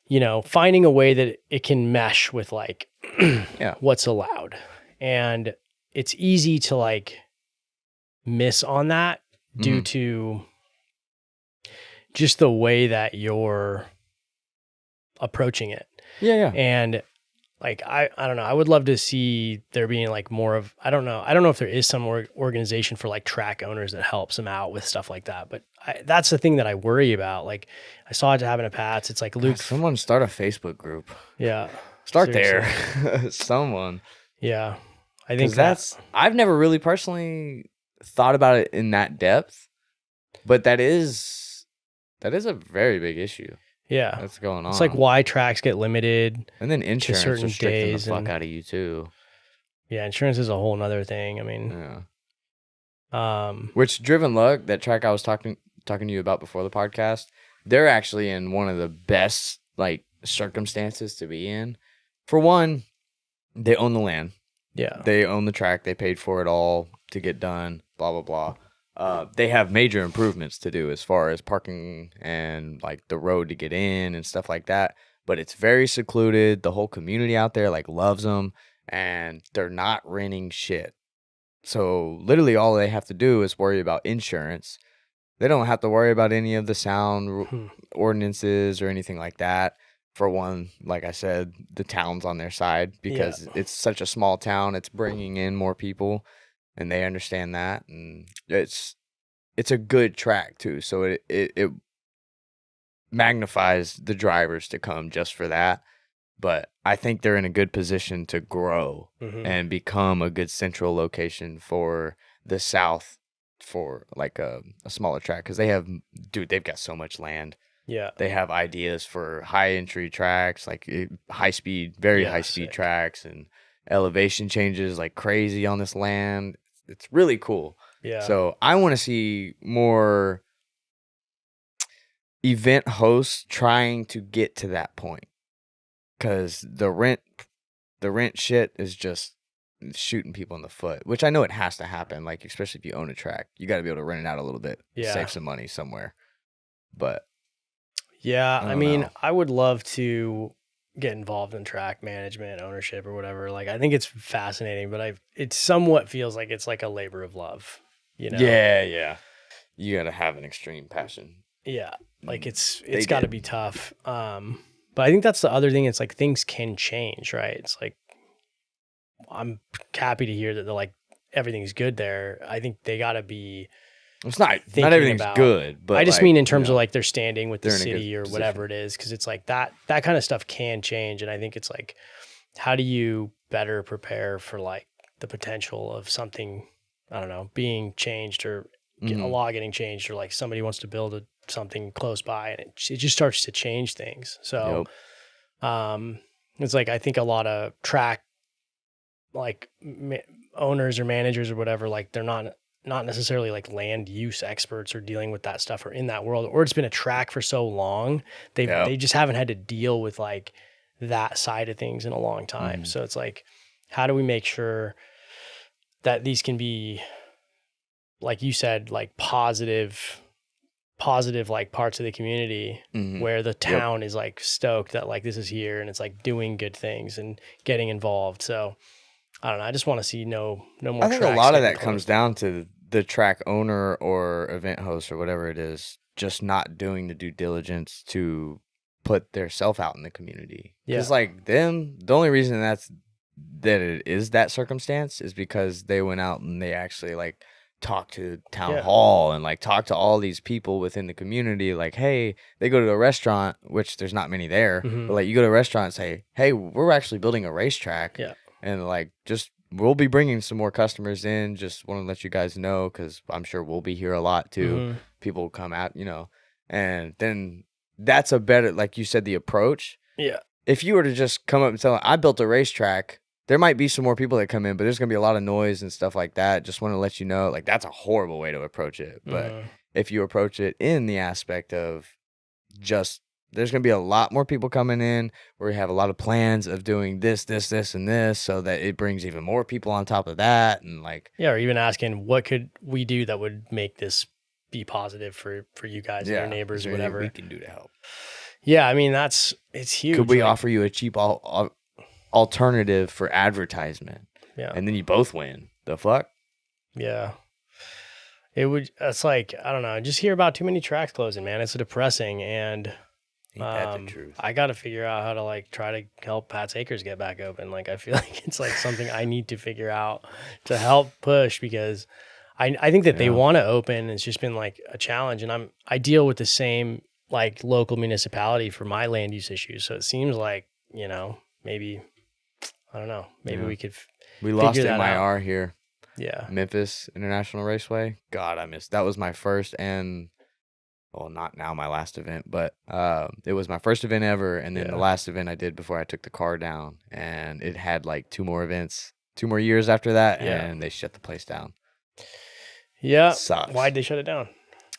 you know, finding a way that it can mesh with like what's allowed. And it's easy to like miss on that due to just the way that you're approaching it. Yeah. And like, I don't know. I would love to see there being like more of, I don't know if there is some organization for like track owners that helps them out with stuff like that. But that's the thing that I worry about. Like I saw it happen at Pat's. It's like, Luke. Someone start a Facebook group. Yeah. Start seriously. There. Someone. Yeah. I think I've never really personally thought about it in that depth, but that is a very big issue. Yeah. That's going on. It's like why tracks get limited. And then insurance restricting the fuck and, out of you too. Yeah, insurance is a whole nother thing. I mean, which Driven Luck, that track I was talking to you about before the podcast, they're actually in one of the best like circumstances to be in. For one, they own the land. Yeah. They own the track. They paid for it all to get done, blah, blah, blah. They have major improvements to do as far as parking and like the road to get in and stuff like that. But it's very secluded. The whole community out there like loves them, and they're not renting shit. So literally all they have to do is worry about insurance. They don't have to worry about any of the sound ordinances or anything like that. For one, like I said, the town's on their side because it's such a small town. It's bringing in more people, and they understand that. And it's a good track too. So it magnifies the drivers to come just for that. But I think they're in a good position to grow and become a good central location for the South for like a smaller track, because they've got so much land. Yeah. They have ideas for high entry tracks, like high speed, very high speed tracks, and elevation changes like crazy on this land. It's really cool. Yeah. So I want to see more event hosts trying to get to that point, because the rent shit is just shooting people in the foot, which I know it has to happen. Like, especially if you own a track, you got to be able to rent it out a little bit, save some money somewhere. But yeah, I mean, I would love to get involved in track management, ownership, or whatever. Like, I think it's fascinating, but it somewhat feels like it's like a labor of love, you know? Yeah. You got to have an extreme passion. Yeah, like it's got to be tough. But I think that's the other thing. It's like things can change, right? It's like, I'm happy to hear that they're like everything's good there. I think they got to be. It's not everything's good, but I just mean in terms of like their standing with the city or whatever it is, because it's like that kind of stuff can change, and I think it's like, how do you better prepare for like the potential of something, I don't know, being changed or a law getting changed, or like somebody wants to build something close by, and it just starts to change things. So, it's like I think a lot of track like owners or managers or whatever, like they're not necessarily like land use experts or dealing with that stuff or in that world, or it's been a track for so long they just haven't had to deal with like that side of things in a long time. So it's like, how do we make sure that these can be, like you said, like positive like parts of the community where the town is like stoked that like this is here and it's like doing good things and getting involved. So I don't know. I just want to see no more. I think a lot of that comes down to the track owner or event host or whatever it is, just not doing the due diligence to put their self out in the community. Because like them, the only reason that it is that circumstance is because they went out and they actually like talked to town hall and like talked to all these people within the community. Like, hey, they go to a restaurant, which there's not many there, but like you go to a restaurant and say, hey, we're actually building a racetrack. Yeah. And like, we'll be bringing some more customers in. Just want to let you guys know, because I'm sure we'll be here a lot too. People will come out, and then that's a better, like you said, the approach. Yeah. If you were to just come up and tell them, I built a racetrack, there might be some more people that come in, but there's going to be a lot of noise and stuff like that. Just want to let you know, like, that's a horrible way to approach it. But if you approach it in the aspect of just, there's going to be a lot more people coming in, where we have a lot of plans of doing this, and this, so that it brings even more people on top of that. And like, or even asking, what could we do that would make this be positive for you guys and your neighbors or whatever we can do to help. Yeah. I mean, it's huge. Could we offer you a cheap alternative for advertisement? Yeah. And then you both win. The fuck? Yeah. It's like, I don't know, just hear about too many tracks closing, man. It's depressing. And ain't that the truth? I got to figure out how to like try to help Pat's Acres get back open. Like, I feel like it's like something I need to figure out to help push, because I think that they want to open. It's just been like a challenge, and I deal with the same like local municipality for my land use issues. So it seems like, maybe, I don't know, maybe we could We lost figure that out. MIR here. Yeah. Memphis International Raceway. God, I missed. That was my first and, well, not now my last event, but it was my first event ever. And then the last event I did before I took the car down. And it had like 2 more events, 2 more years after that. Yeah. And they shut the place down. Yeah. Sucks. Why'd they shut it down?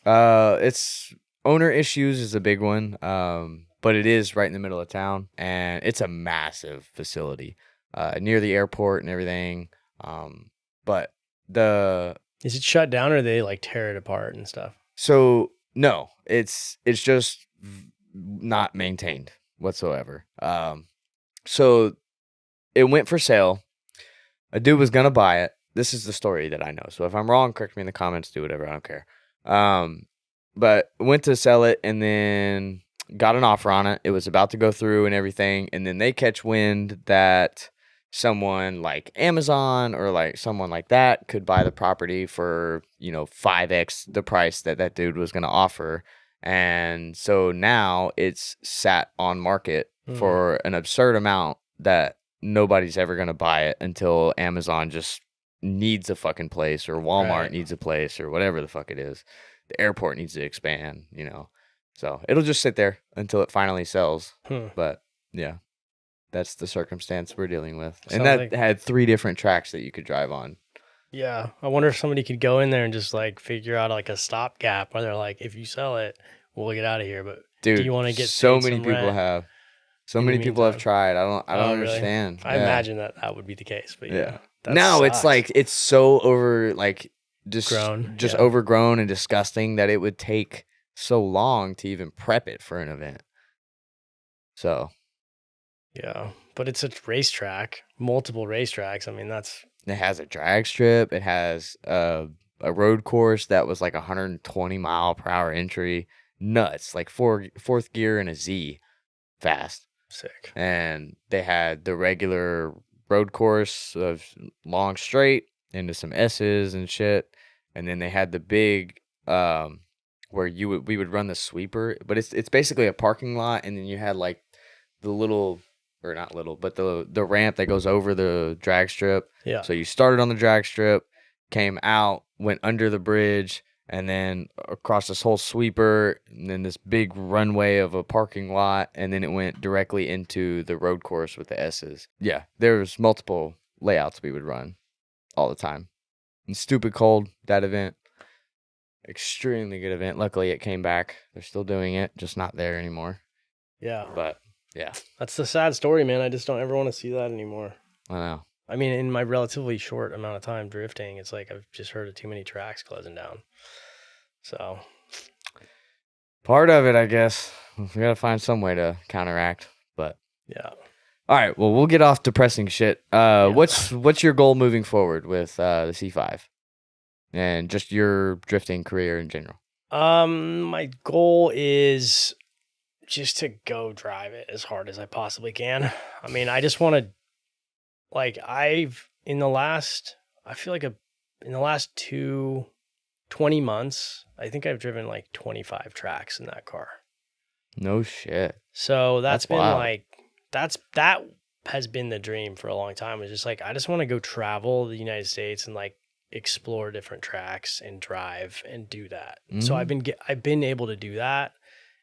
It's owner issues is a big one. But it is right in the middle of town. And it's a massive facility near the airport and everything. But is it shut down or they like tear it apart and stuff? So no, it's just not maintained whatsoever. So it went for sale. A dude was gonna buy it. This is the story that I know. So if I'm wrong, correct me in the comments. Do whatever. I don't care. But went to sell it and then got an offer on it. It was about to go through and everything, and then they catch wind that someone like Amazon or like someone like that could buy the property for, 5x the price that that dude was going to offer. And so now it's sat on market for an absurd amount that nobody's ever going to buy it until Amazon just needs a fucking place, or Walmart needs a place, or whatever the fuck it is. The airport needs to expand, So it'll just sit there until it finally sells. But yeah. That's the circumstance we're dealing with. And that had 3 different tracks that you could drive on. Yeah. I wonder if somebody could go in there and just like figure out like a stopgap where they're like, if you sell it, we'll get out of here. But dude, do you want to get so many people have. So many people have tried. I don't understand. I imagine that would be the case. But yeah. Now it's like it's so just overgrown and disgusting that it would take so long to even prep it for an event. So yeah, but it's a racetrack, multiple racetracks. I mean, it has a drag strip. It has a road course that was like 120 mile per hour entry. Nuts, like fourth gear and a Z fast. Sick. And they had the regular road course of long straight into some S's and shit. And then they had the big where we would run the sweeper, but it's basically a parking lot, and then you had like the little, or not little, but the ramp that goes over the drag strip. Yeah. So you started on the drag strip, came out, went under the bridge, and then across this whole sweeper, and then this big runway of a parking lot, and then it went directly into the road course with the S's. Yeah, there was multiple layouts we would run all the time. And stupid cold, that event. Extremely good event. Luckily, it came back. They're still doing it, just not there anymore. Yeah. But yeah. That's the sad story, man. I just don't ever want to see that anymore. I know. I mean, in my relatively short amount of time drifting, it's like I've just heard of too many tracks closing down. So. Part of it, I guess. We got to find some way to counteract, but. Yeah. All right. Well, we'll get off depressing shit. What's your goal moving forward with the C5? And just your drifting career in general? My goal is just to go drive it as hard as I possibly can. I mean, I just want to, like, in the last 20 months, I think I've driven like 25 tracks in that car. No shit. So that's been wild. like, that has been the dream for a long time. It's just like, I just want to go travel the United States and like explore different tracks and drive and do that. Mm-hmm. So I've been able to do that.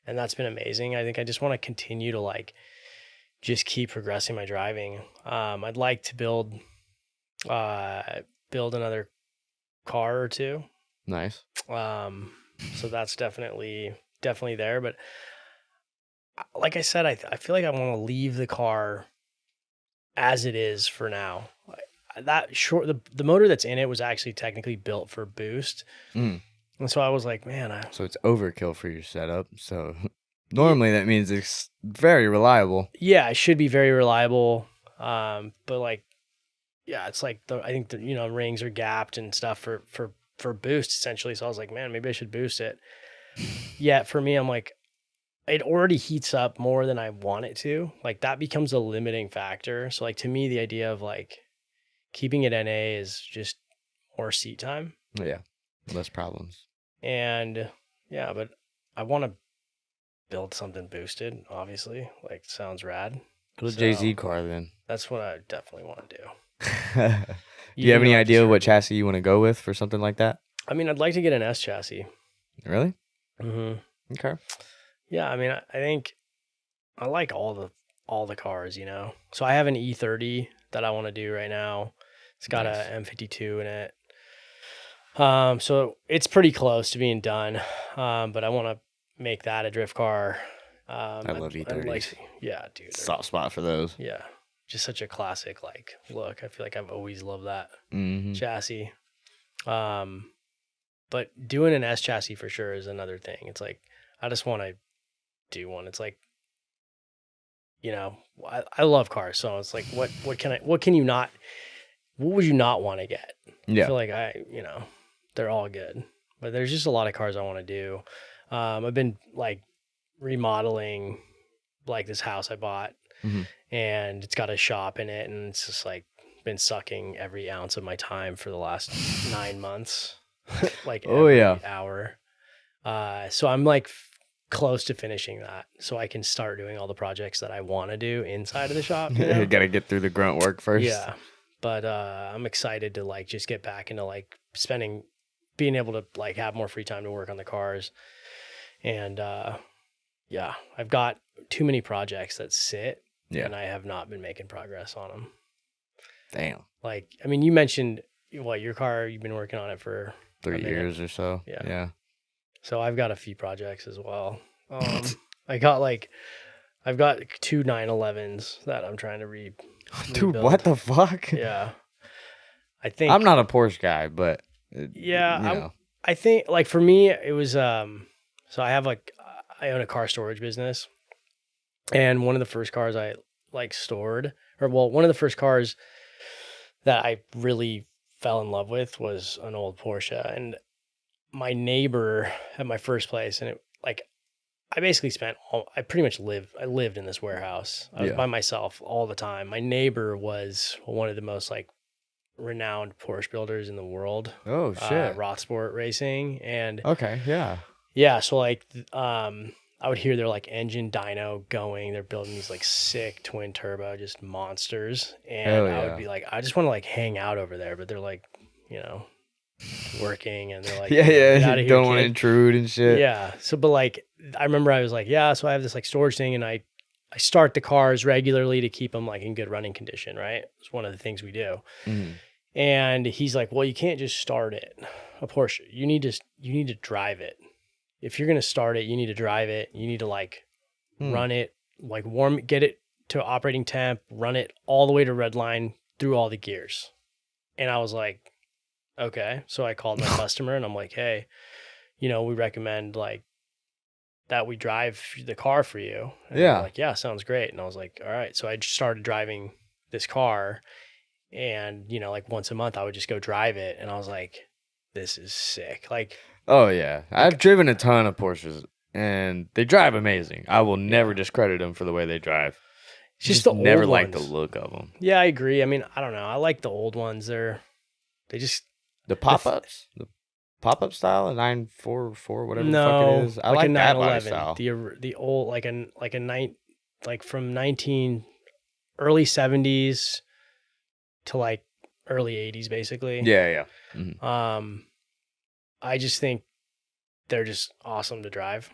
And that's been amazing. I think I just want to continue to like just keep progressing my driving. I'd like to build another car or two. Nice. So that's definitely there. But like I said, I feel like I want to leave the car as it is for now. The motor that's in it was actually technically built for boost. Mm. And so I was like, man. So it's overkill for your setup. So normally that means it's very reliable. Yeah, it should be very reliable. But like, yeah, it's like I think the rings are gapped and stuff for boost essentially. So I was like, man, maybe I should boost it. Yeah, for me, I'm like, it already heats up more than I want it to. Like that becomes a limiting factor. So like to me, the idea of like keeping it NA is just more seat time. Yeah, less problems. And yeah, but I want to build something boosted, obviously. Like, sounds rad. Build a Jay-Z car then. That's what I definitely want to do. Do you have any idea what chassis you want to go with for something like that? I mean, I'd like to get an S chassis. Really? Mm-hmm. Okay. Yeah, I mean, I think I like all the cars, you know. So I have an E30 that I want to do right now. It's got a M52 in it. So it's pretty close to being done. But I want to make that a drift car. I love E30s. Yeah, dude. Soft spot for those. Yeah. Just such a classic like look. I feel like I've always loved that chassis. But doing an S chassis for sure is another thing. It's like I just want to do one. It's like, you know, I love cars, so it's like what would you not want to get? Yeah. I feel like they're all good, but there's just a lot of cars I want to do. I've been like remodeling like this house I bought, and it's got a shop in it, and it's just like been sucking every ounce of my time for the last 9 months, like every hour. So I'm like close to finishing that, so I can start doing all the projects that I want to do inside of the shop. You gotta get through the grunt work first. Yeah, but I'm excited to like just get back into like being able to like have more free time to work on the cars. And yeah, I've got too many projects that sit, and I have not been making progress on them. Damn. Like, I mean, you mentioned your car, you've been working on it for 3 years or so. Yeah. So I've got a few projects as well. I've got 2 911s that I'm trying to rebuild. Dude, what the fuck? Yeah. I think I'm not a Porsche guy, but I think like for me it was so I own a car storage business, and one of the first cars I like stored, one of the first cars that I really fell in love with was an old Porsche. And my neighbor at my first place, and I basically I lived in this warehouse. I was by myself all the time. My neighbor was one of the most like renowned Porsche builders in the world. Oh shit. Rothsport Racing. And so like I would hear their like engine dyno going. They're building these like sick twin turbo, just monsters. And I would be like, I just want to like hang out over there, but they're like, you know, working, and they're like, you don't want to intrude and shit. Yeah. So, but like, I remember I was like, so I have this like storage thing, and I start the cars regularly to keep them like in good running condition, right? It's one of the things we do. And he's like, well, you can't just start it, a Porsche. You need to drive it. If you're going to start it, you need to drive it. You need to like run it, like get it to operating temp, run it all the way to red line through all the gears. And I was like, okay. So I called my customer, and I'm like, hey, we recommend like that we drive the car for you. And they're like, yeah, sounds great. And I was like, all right. So I just started driving this car, and, like once a month I would just go drive it. And I was like, this is sick. Like, oh yeah. I've driven a ton of Porsches, and they drive amazing. I will never discredit them for the way they drive. Just the never old liked ones. the look of them. Yeah, I agree. I mean, I don't know. I like the old ones. The pop-ups, the pop-up style, a 944, whatever the fuck it is. I like that body style. The old from early 70s to like early 80s, basically. Yeah. I just think they're just awesome to drive.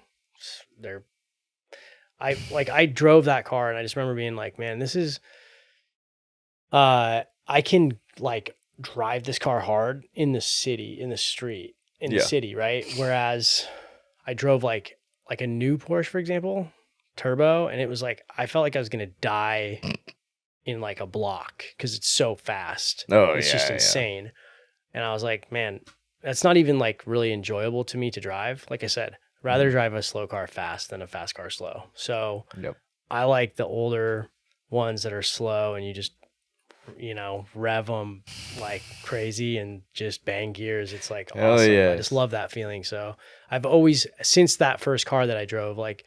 I drove that car, and I just remember being like, man, this is I can like drive this car hard in the city, in the street, in the city, right? Whereas I drove like a new Porsche, for example, turbo, and it was like I felt like I was gonna die in like a block because it's so fast. It's just insane. And I was like, man, that's not even like really enjoyable to me to drive. Like I said, rather drive a slow car fast than a fast car slow. So I like the older ones that are slow, and you just rev them like crazy and just bang gears. It's like awesome. I just love that feeling. So I've always, since that first car that I drove, like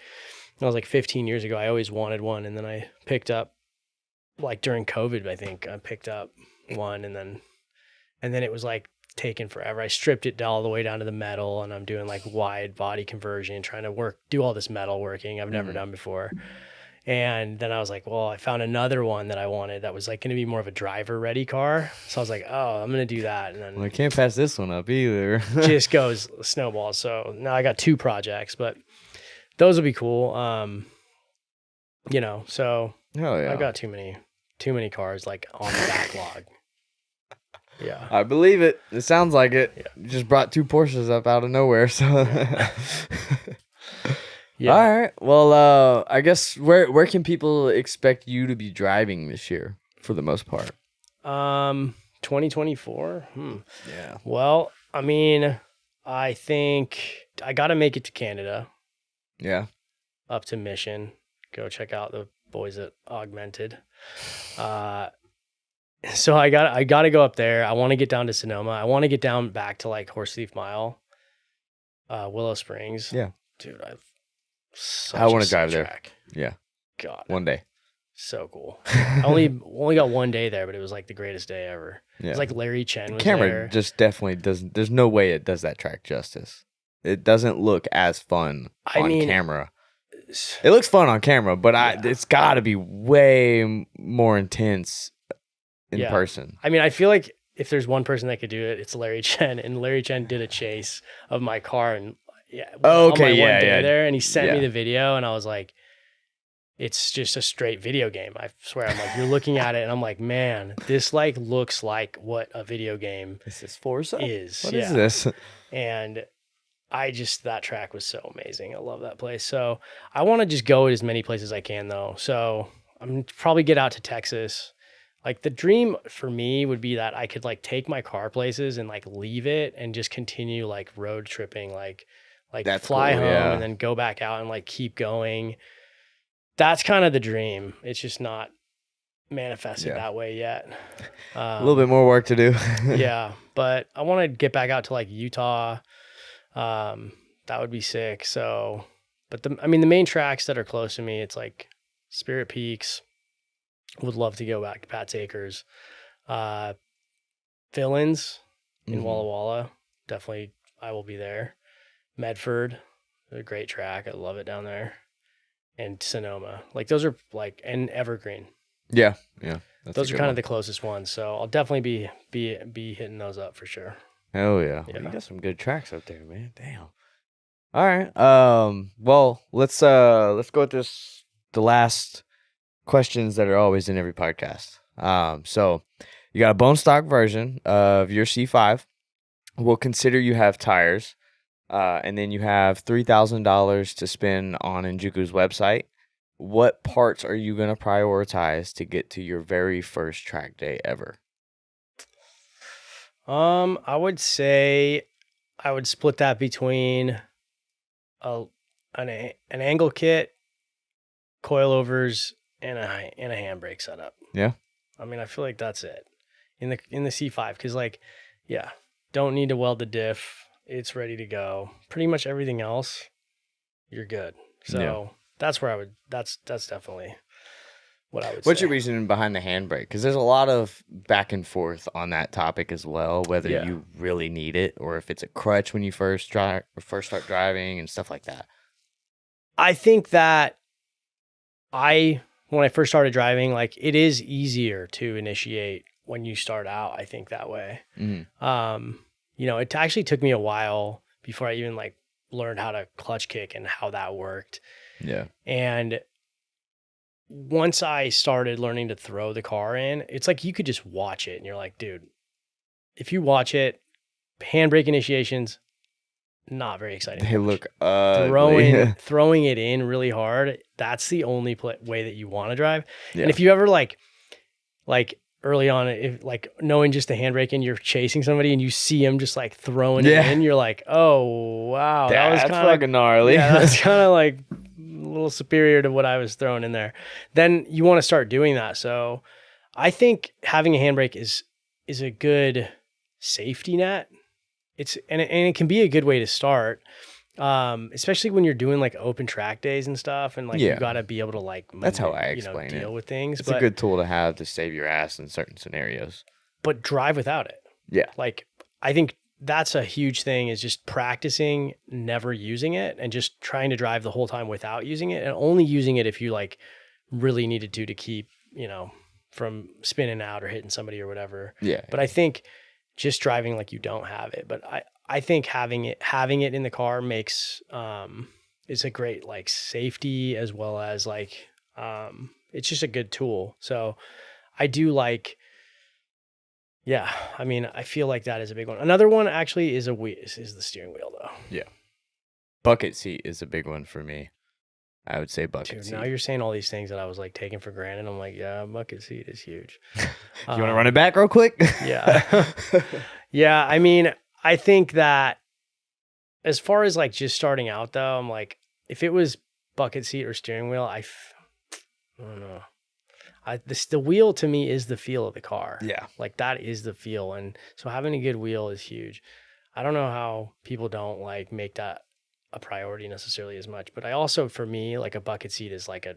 I was like 15 years ago, I always wanted one. And then I picked up, like during COVID, I think I picked up one, and then it was like taken forever. I stripped it all the way down to the metal, and I'm doing like wide body conversion, trying to do all this metal working I've never done before. And then I was like, well, I found another one that I wanted that was like going to be more of a driver ready car. So I was like, oh, I'm going to do that. And then Well, I can't pass this one up either. just goes snowballs. So now I got 2 projects, but those will be cool. You know, so Hell yeah. I've got too many cars like on the backlog. Yeah. I believe it. It sounds like it. Yeah. You just brought 2 Porsches up out of nowhere. So Yeah. All right. Well, I guess where can people expect you to be driving this year for the most part? 2024. Yeah. Well, I mean, I think I got to make it to Canada, Yeah. up to Mission. Go check out the boys at Augmented. So I got to go up there. I want to get down to Sonoma. I want to get down back to like Horse Thief Mile, Willow Springs. Yeah. Dude, I want to drive there. Yeah. God. One day. So cool. I only got one day there, but it was like the greatest day ever. Yeah. It was like Larry Chen was Camera there. just definitely doesn't. There's no way it does that track justice. It doesn't look as fun on camera. It looks fun on camera, but it's got to be way more intense in person. I mean, I feel like if there's one person that could do it, it's Larry Chen. And Larry Chen did a chase of my car and on my one day there, and he sent me the video, and I was like, it's just a straight video game. I swear. I'm like, you're looking at it, and I'm like, man, this like looks like what a video game Is this Forza? is. What is this? And that track was so amazing. I love that place. So I want to just go as many places as I can though. So I'm probably get out to Texas. Like the dream for me would be that I could like take my car places and like leave it and just continue like road tripping, like That's fly cool, home yeah. and then go back out and like keep going. That's kind of the dream. It's just not manifested that way yet. A little bit more work to do. Yeah, but I want to get back out to like Utah. That would be sick. So, but the main tracks that are close to me, it's like Spirit Peaks. Would love to go back to Pat's Acres. Fill-ins in Walla Walla. Definitely, I will be there. Medford, a great track. I love it down there. And Sonoma. Like those are like, and Evergreen. Yeah. Those are kind of the closest ones. So I'll definitely be hitting those up for sure. Oh yeah. Yeah. You got some good tracks up there, man. Damn. All right. Well, let's go with the last questions that are always in every podcast. So you got a bone stock version of your C5. We'll consider you have tires. And then you have $3,000 to spend on Enjuku's website. What parts are you going to prioritize to get to your very first track day ever? I would say I would split that between an angle kit, coilovers, and a handbrake setup. Yeah. I mean, I feel like that's it in the C5 because don't need to weld the diff. It's ready to go. Pretty much everything else, you're good. So that's where I would. That's definitely what I would say. What's your reasoning behind the handbrake? Because there's a lot of back and forth on that topic as well. Whether you really need it or if it's a crutch when you first start driving and stuff like that. I think that when I first started driving, like it is easier to initiate when you start out. I think that way. Mm-hmm. It actually took me a while before I even like learned how to clutch kick and how that worked. Yeah. And once I started learning to throw the car in, it's like you could just watch it and you're like, dude, if you watch it, handbrake initiations, not very exciting. They look ugly. Throwing it in really hard, that's the only way that you want to drive. Yeah. And if you ever like early on, if like knowing just the handbrake and you're chasing somebody and you see him just like throwing it in, you're like, oh wow, that's fucking gnarly. Yeah, that's kind of like a little superior to what I was throwing in there. Then you want to start doing that. So I think having a handbrake is a good safety net. And it can be a good way to start, especially when you're doing like open track days and stuff, and like you got to be able to like that's how I explain deal with things. It's a good tool to have to save your ass in certain scenarios. But drive without it. Yeah, like I think that's a huge thing is just practicing never using it and just trying to drive the whole time without using it and only using it if you like really needed to keep, you know, from spinning out or hitting somebody or whatever. Yeah. But I think just driving like you don't have it. But I think having it in the car makes is a great like safety as well as like it's just a good tool. So I do like, yeah, I mean, I feel like that is a big one. Another one actually is is the steering wheel though. Yeah. Bucket seat is a big one for me. I would say bucket seat. Now you're saying all these things that I was like taking for granted. I'm like, yeah, bucket seat is huge. You want to run it back real quick? Yeah. Yeah. I mean, I think that as far as like just starting out though, I'm like, if it was bucket seat or steering wheel, I don't know. The wheel to me is the feel of the car. Yeah. Like that is the feel. And so having a good wheel is huge. I don't know how people don't like make that a priority necessarily as much, but I also, for me, like a bucket seat is like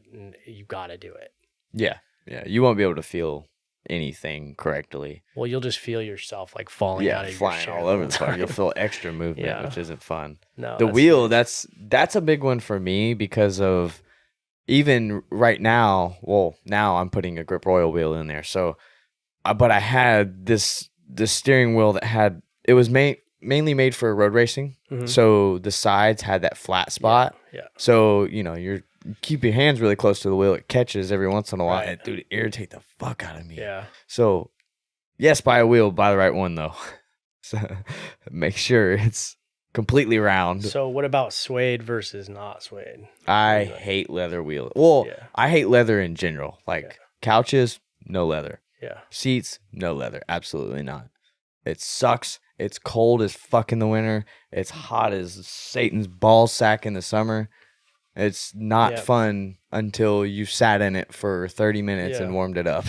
you got to do it. Yeah. Yeah. You won't be able to feel anything correctly. Well, you'll just feel yourself like falling out of flying your all over the car. You'll feel extra movement, which isn't fun. No, the wheel, that's a big one for me because of even right now. Well, now I'm putting a grip royal wheel in there. So, but I had this steering wheel that it was mainly made for road racing. Mm-hmm. So the sides had that flat spot. Yeah. So, you know, you keep your hands really close to the wheel. It catches every once in a while. Right. And, dude, it irritates the fuck out of me. Yeah. So, yes, buy a wheel, buy the right one, though. So make sure it's completely round. So what about suede versus not suede? I hate leather wheels. Well, I hate leather in general. Like couches, no leather. Yeah. Seats, no leather. Absolutely not. It sucks. It's cold as fuck in the winter. It's hot as Satan's ball sack in the summer. It's not fun until you've sat in it for 30 minutes and warmed it up.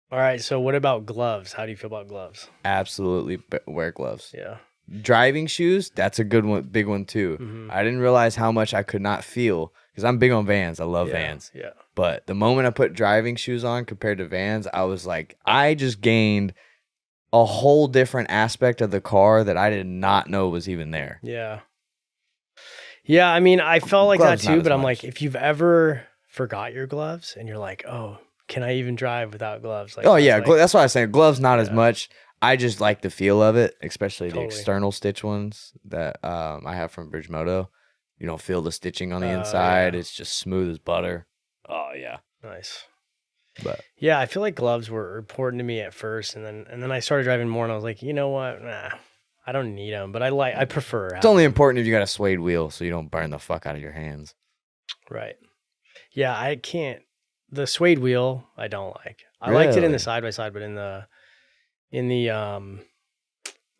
All right. So what about gloves? How do you feel about gloves? Absolutely wear gloves. Yeah. Driving shoes, that's a good one, big one too. Mm-hmm. I didn't realize how much I could not feel because I'm big on Vans. I love Vans. Yeah. But the moment I put driving shoes on compared to Vans, I was like, I just gained a whole different aspect of the car that I did not know was even there. Yeah. Yeah, I mean, I felt like gloves, that too, but I'm like, if you've ever forgot your gloves and you're like, oh, can I even drive without gloves? Like, that's why I was saying gloves not as much. I just like the feel of it, especially the external stitch ones that I have from Bridgemoto. You don't feel the stitching on the inside. It's just smooth as butter. Oh, yeah. Nice. But yeah, I feel like gloves were important to me at first, and then I started driving more, and I was like, you know what? Nah, I don't need them, but I prefer. It's only important if you got a suede wheel, so you don't burn the fuck out of your hands. Right. Yeah, I can't. The suede wheel, I don't like. I liked it in the side by side, but in the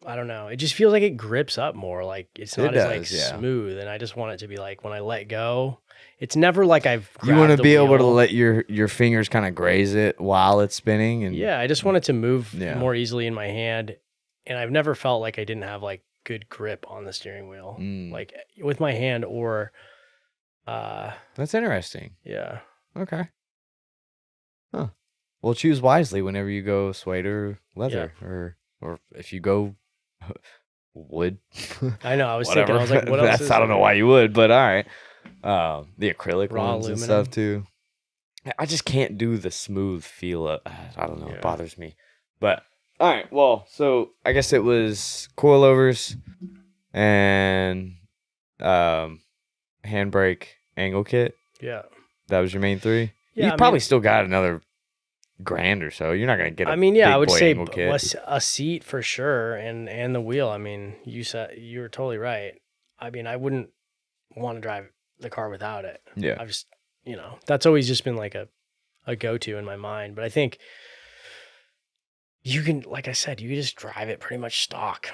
I don't know. It just feels like it grips up more. Like it's not smooth, and I just want it to be like when I let go. It's never like I've. You want to be able to let your fingers kind of graze it while it's spinning, and I just want it to move more easily in my hand. And I've never felt like I didn't have like good grip on the steering wheel, like with my hand or. That's interesting. Yeah. Okay. Huh. Well, choose wisely whenever you go suede or leather, or if you go wood. I know. I was thinking. I was like, what else? I don't know why you would, but all right. The acrylic ones and stuff too. I just can't do the smooth feel of. I don't know. It bothers me. But all right. Well, so I guess it was coilovers and handbrake angle kit. Yeah. That was your main three. Yeah, you probably still got another $1,000 or so. You're not gonna get. I would say a seat for sure, and the wheel. I mean, you were totally right. I mean, I wouldn't want to drive the car without it. Yeah. I've just, that's always just been like a go-to in my mind. But I think you can, like I said, you can just drive it pretty much stock.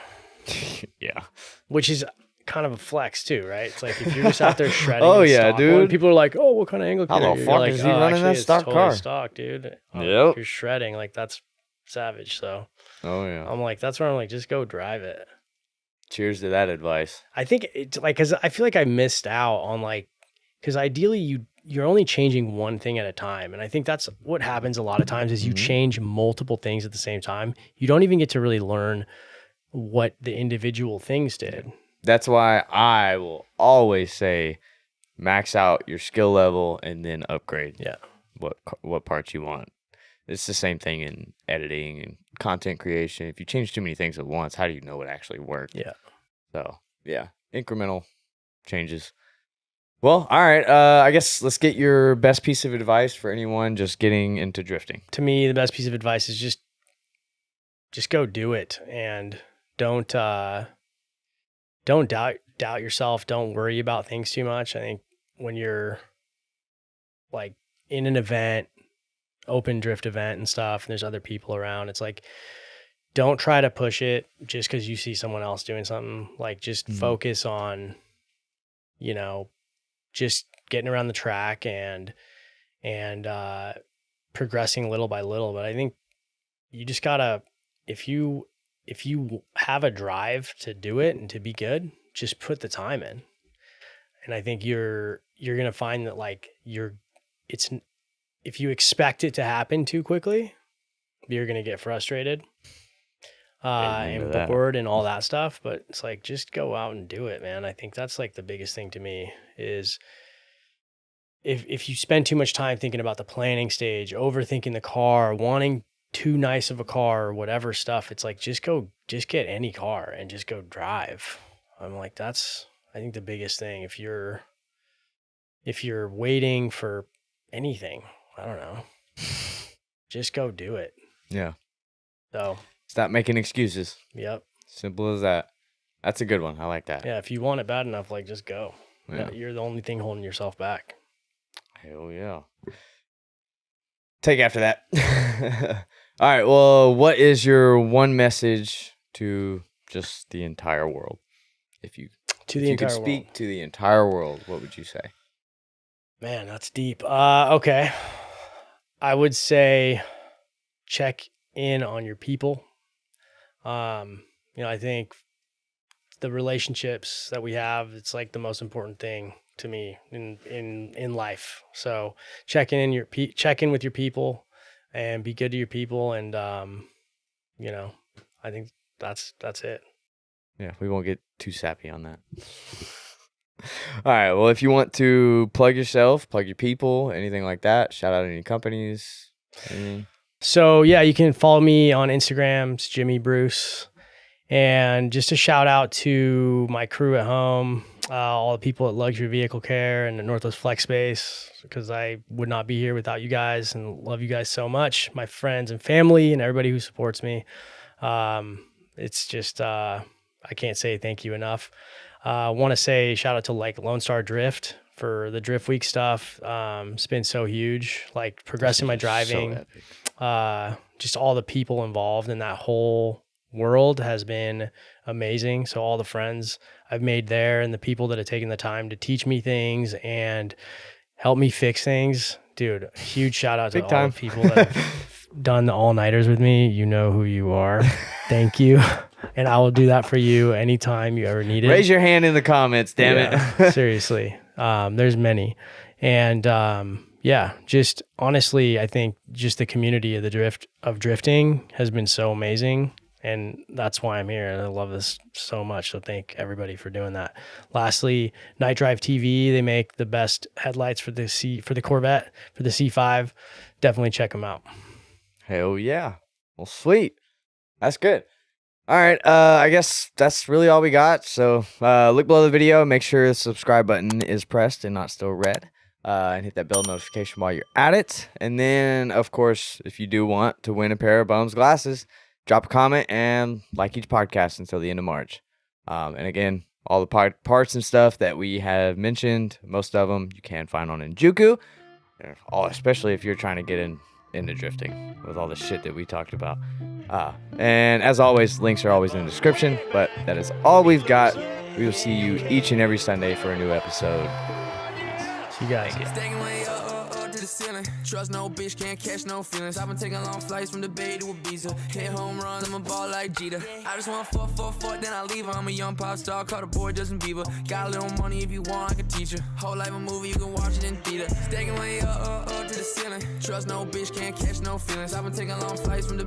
Yeah. Which is kind of a flex too, right? It's like if you're just out there shredding. Oh yeah, dude. One, people are like, "Oh, what kind of angle kit are you?" How the fuck is he running that stock car? Stock, dude. Yep. You're shredding, like that's savage. So. Oh yeah. I'm like, that's where I'm like, just go drive it. Cheers to that advice. I think it's like, cause I feel like I missed out on like, cause ideally you're only changing one thing at a time. And I think that's what happens a lot of times is you change multiple things at the same time. You don't even get to really learn what the individual things did. That's why I will always say max out your skill level, and then upgrade. Yeah. What parts you want. It's the same thing in editing and content creation. If you change too many things at once, how do you know what actually worked? Yeah. So, yeah, incremental changes. Well, all right. I guess let's get your best piece of advice for anyone just getting into drifting. To me, the best piece of advice is just go do it, and don't doubt yourself. Don't worry about things too much. I think when you're like in an event, open drift event and stuff, and there's other people around, it's like, don't try to push it just because you see someone else doing something. Like, just focus on, just getting around the track and progressing little by little. But I think you just gotta, if you have a drive to do it and to be good, just put the time in. And I think you're gonna find that like if you expect it to happen too quickly, you're gonna get frustrated and bored and all that stuff. But it's like, just go out and do it, man. I think that's like the biggest thing to me is if you spend too much time thinking about the planning stage, overthinking the car, wanting too nice of a car or whatever stuff, it's like, just get any car and just go drive. I'm like, that's, I think, the biggest thing. If you're waiting for anything, I don't know, just go do it. Yeah. So stop making excuses. Yep. Simple as that. That's a good one. I like that. Yeah. If you want it bad enough, like, just go. Yeah. You're the only thing holding yourself back. Hell yeah. Take after that. All right. Well, what is your one message to just the entire world? If you could speak to the entire world, what would you say? Man, that's deep. Okay. I would say check in on your people. I think the relationships that we have, it's like the most important thing to me in life. So check in with your people and be good to your people. And, I think that's it. Yeah. We won't get too sappy on that. All right. Well, if you want to plug yourself, plug your people, anything like that, shout out any companies. So yeah, you can follow me on Instagram. It's Jimmy Bruce. And just a shout out to my crew at home, all the people at Luxury Vehicle Care and the Northwest Flex Space, because I would not be here without you guys, and love you guys so much. My friends and family and everybody who supports me. It's just, I can't say thank you enough. I want to say shout out to like Lone Star Drift for the Drift Week stuff. It's been so huge, like progressing my driving, just all the people involved in that whole world has been amazing. So all the friends I've made there and the people that have taken the time to teach me things and help me fix things, dude, huge shout out to all the people that have done the all-nighters with me. You know who you are. Thank you. And I will do that for you anytime you ever need it. Raise your hand in the comments, damn it. Seriously. There's many. And just honestly, I think just the community of drifting has been so amazing. And that's why I'm here. And I love this so much. So thank everybody for doing that. Lastly, Night Drive TV, they make the best headlights for the Corvette, for the C5. Definitely check them out. Hell yeah. Well, sweet. That's good. All right. I guess that's really all we got. So look below the video. Make sure the subscribe button is pressed and not still red. And hit that bell notification while you're at it. And then, of course, if you do want to win a pair of BUMZ glasses, drop a comment and like each podcast until the end of March. And again, all the parts and stuff that we have mentioned, most of them you can find on Enjuku, especially if you're trying to get into drifting with all the shit that we talked about. And as always, links are always in the description, but that is all we've got. We will see you each and every Sunday for a new episode. See you guys. Trust no bitch, can't catch no feelings. I've been taking long flights from the Bay to Ibiza. Hit home runs, I'm a ball like Jeter. I just want 4-4-4, then I leave. I'm a young pop star, call the boy Justin Bieber. Got a little money, if you want, I can teach you. Whole life a movie, you can watch it in theater. Stacking way up to the ceiling. Trust no bitch, can't catch no feelings. I've been taking long flights from the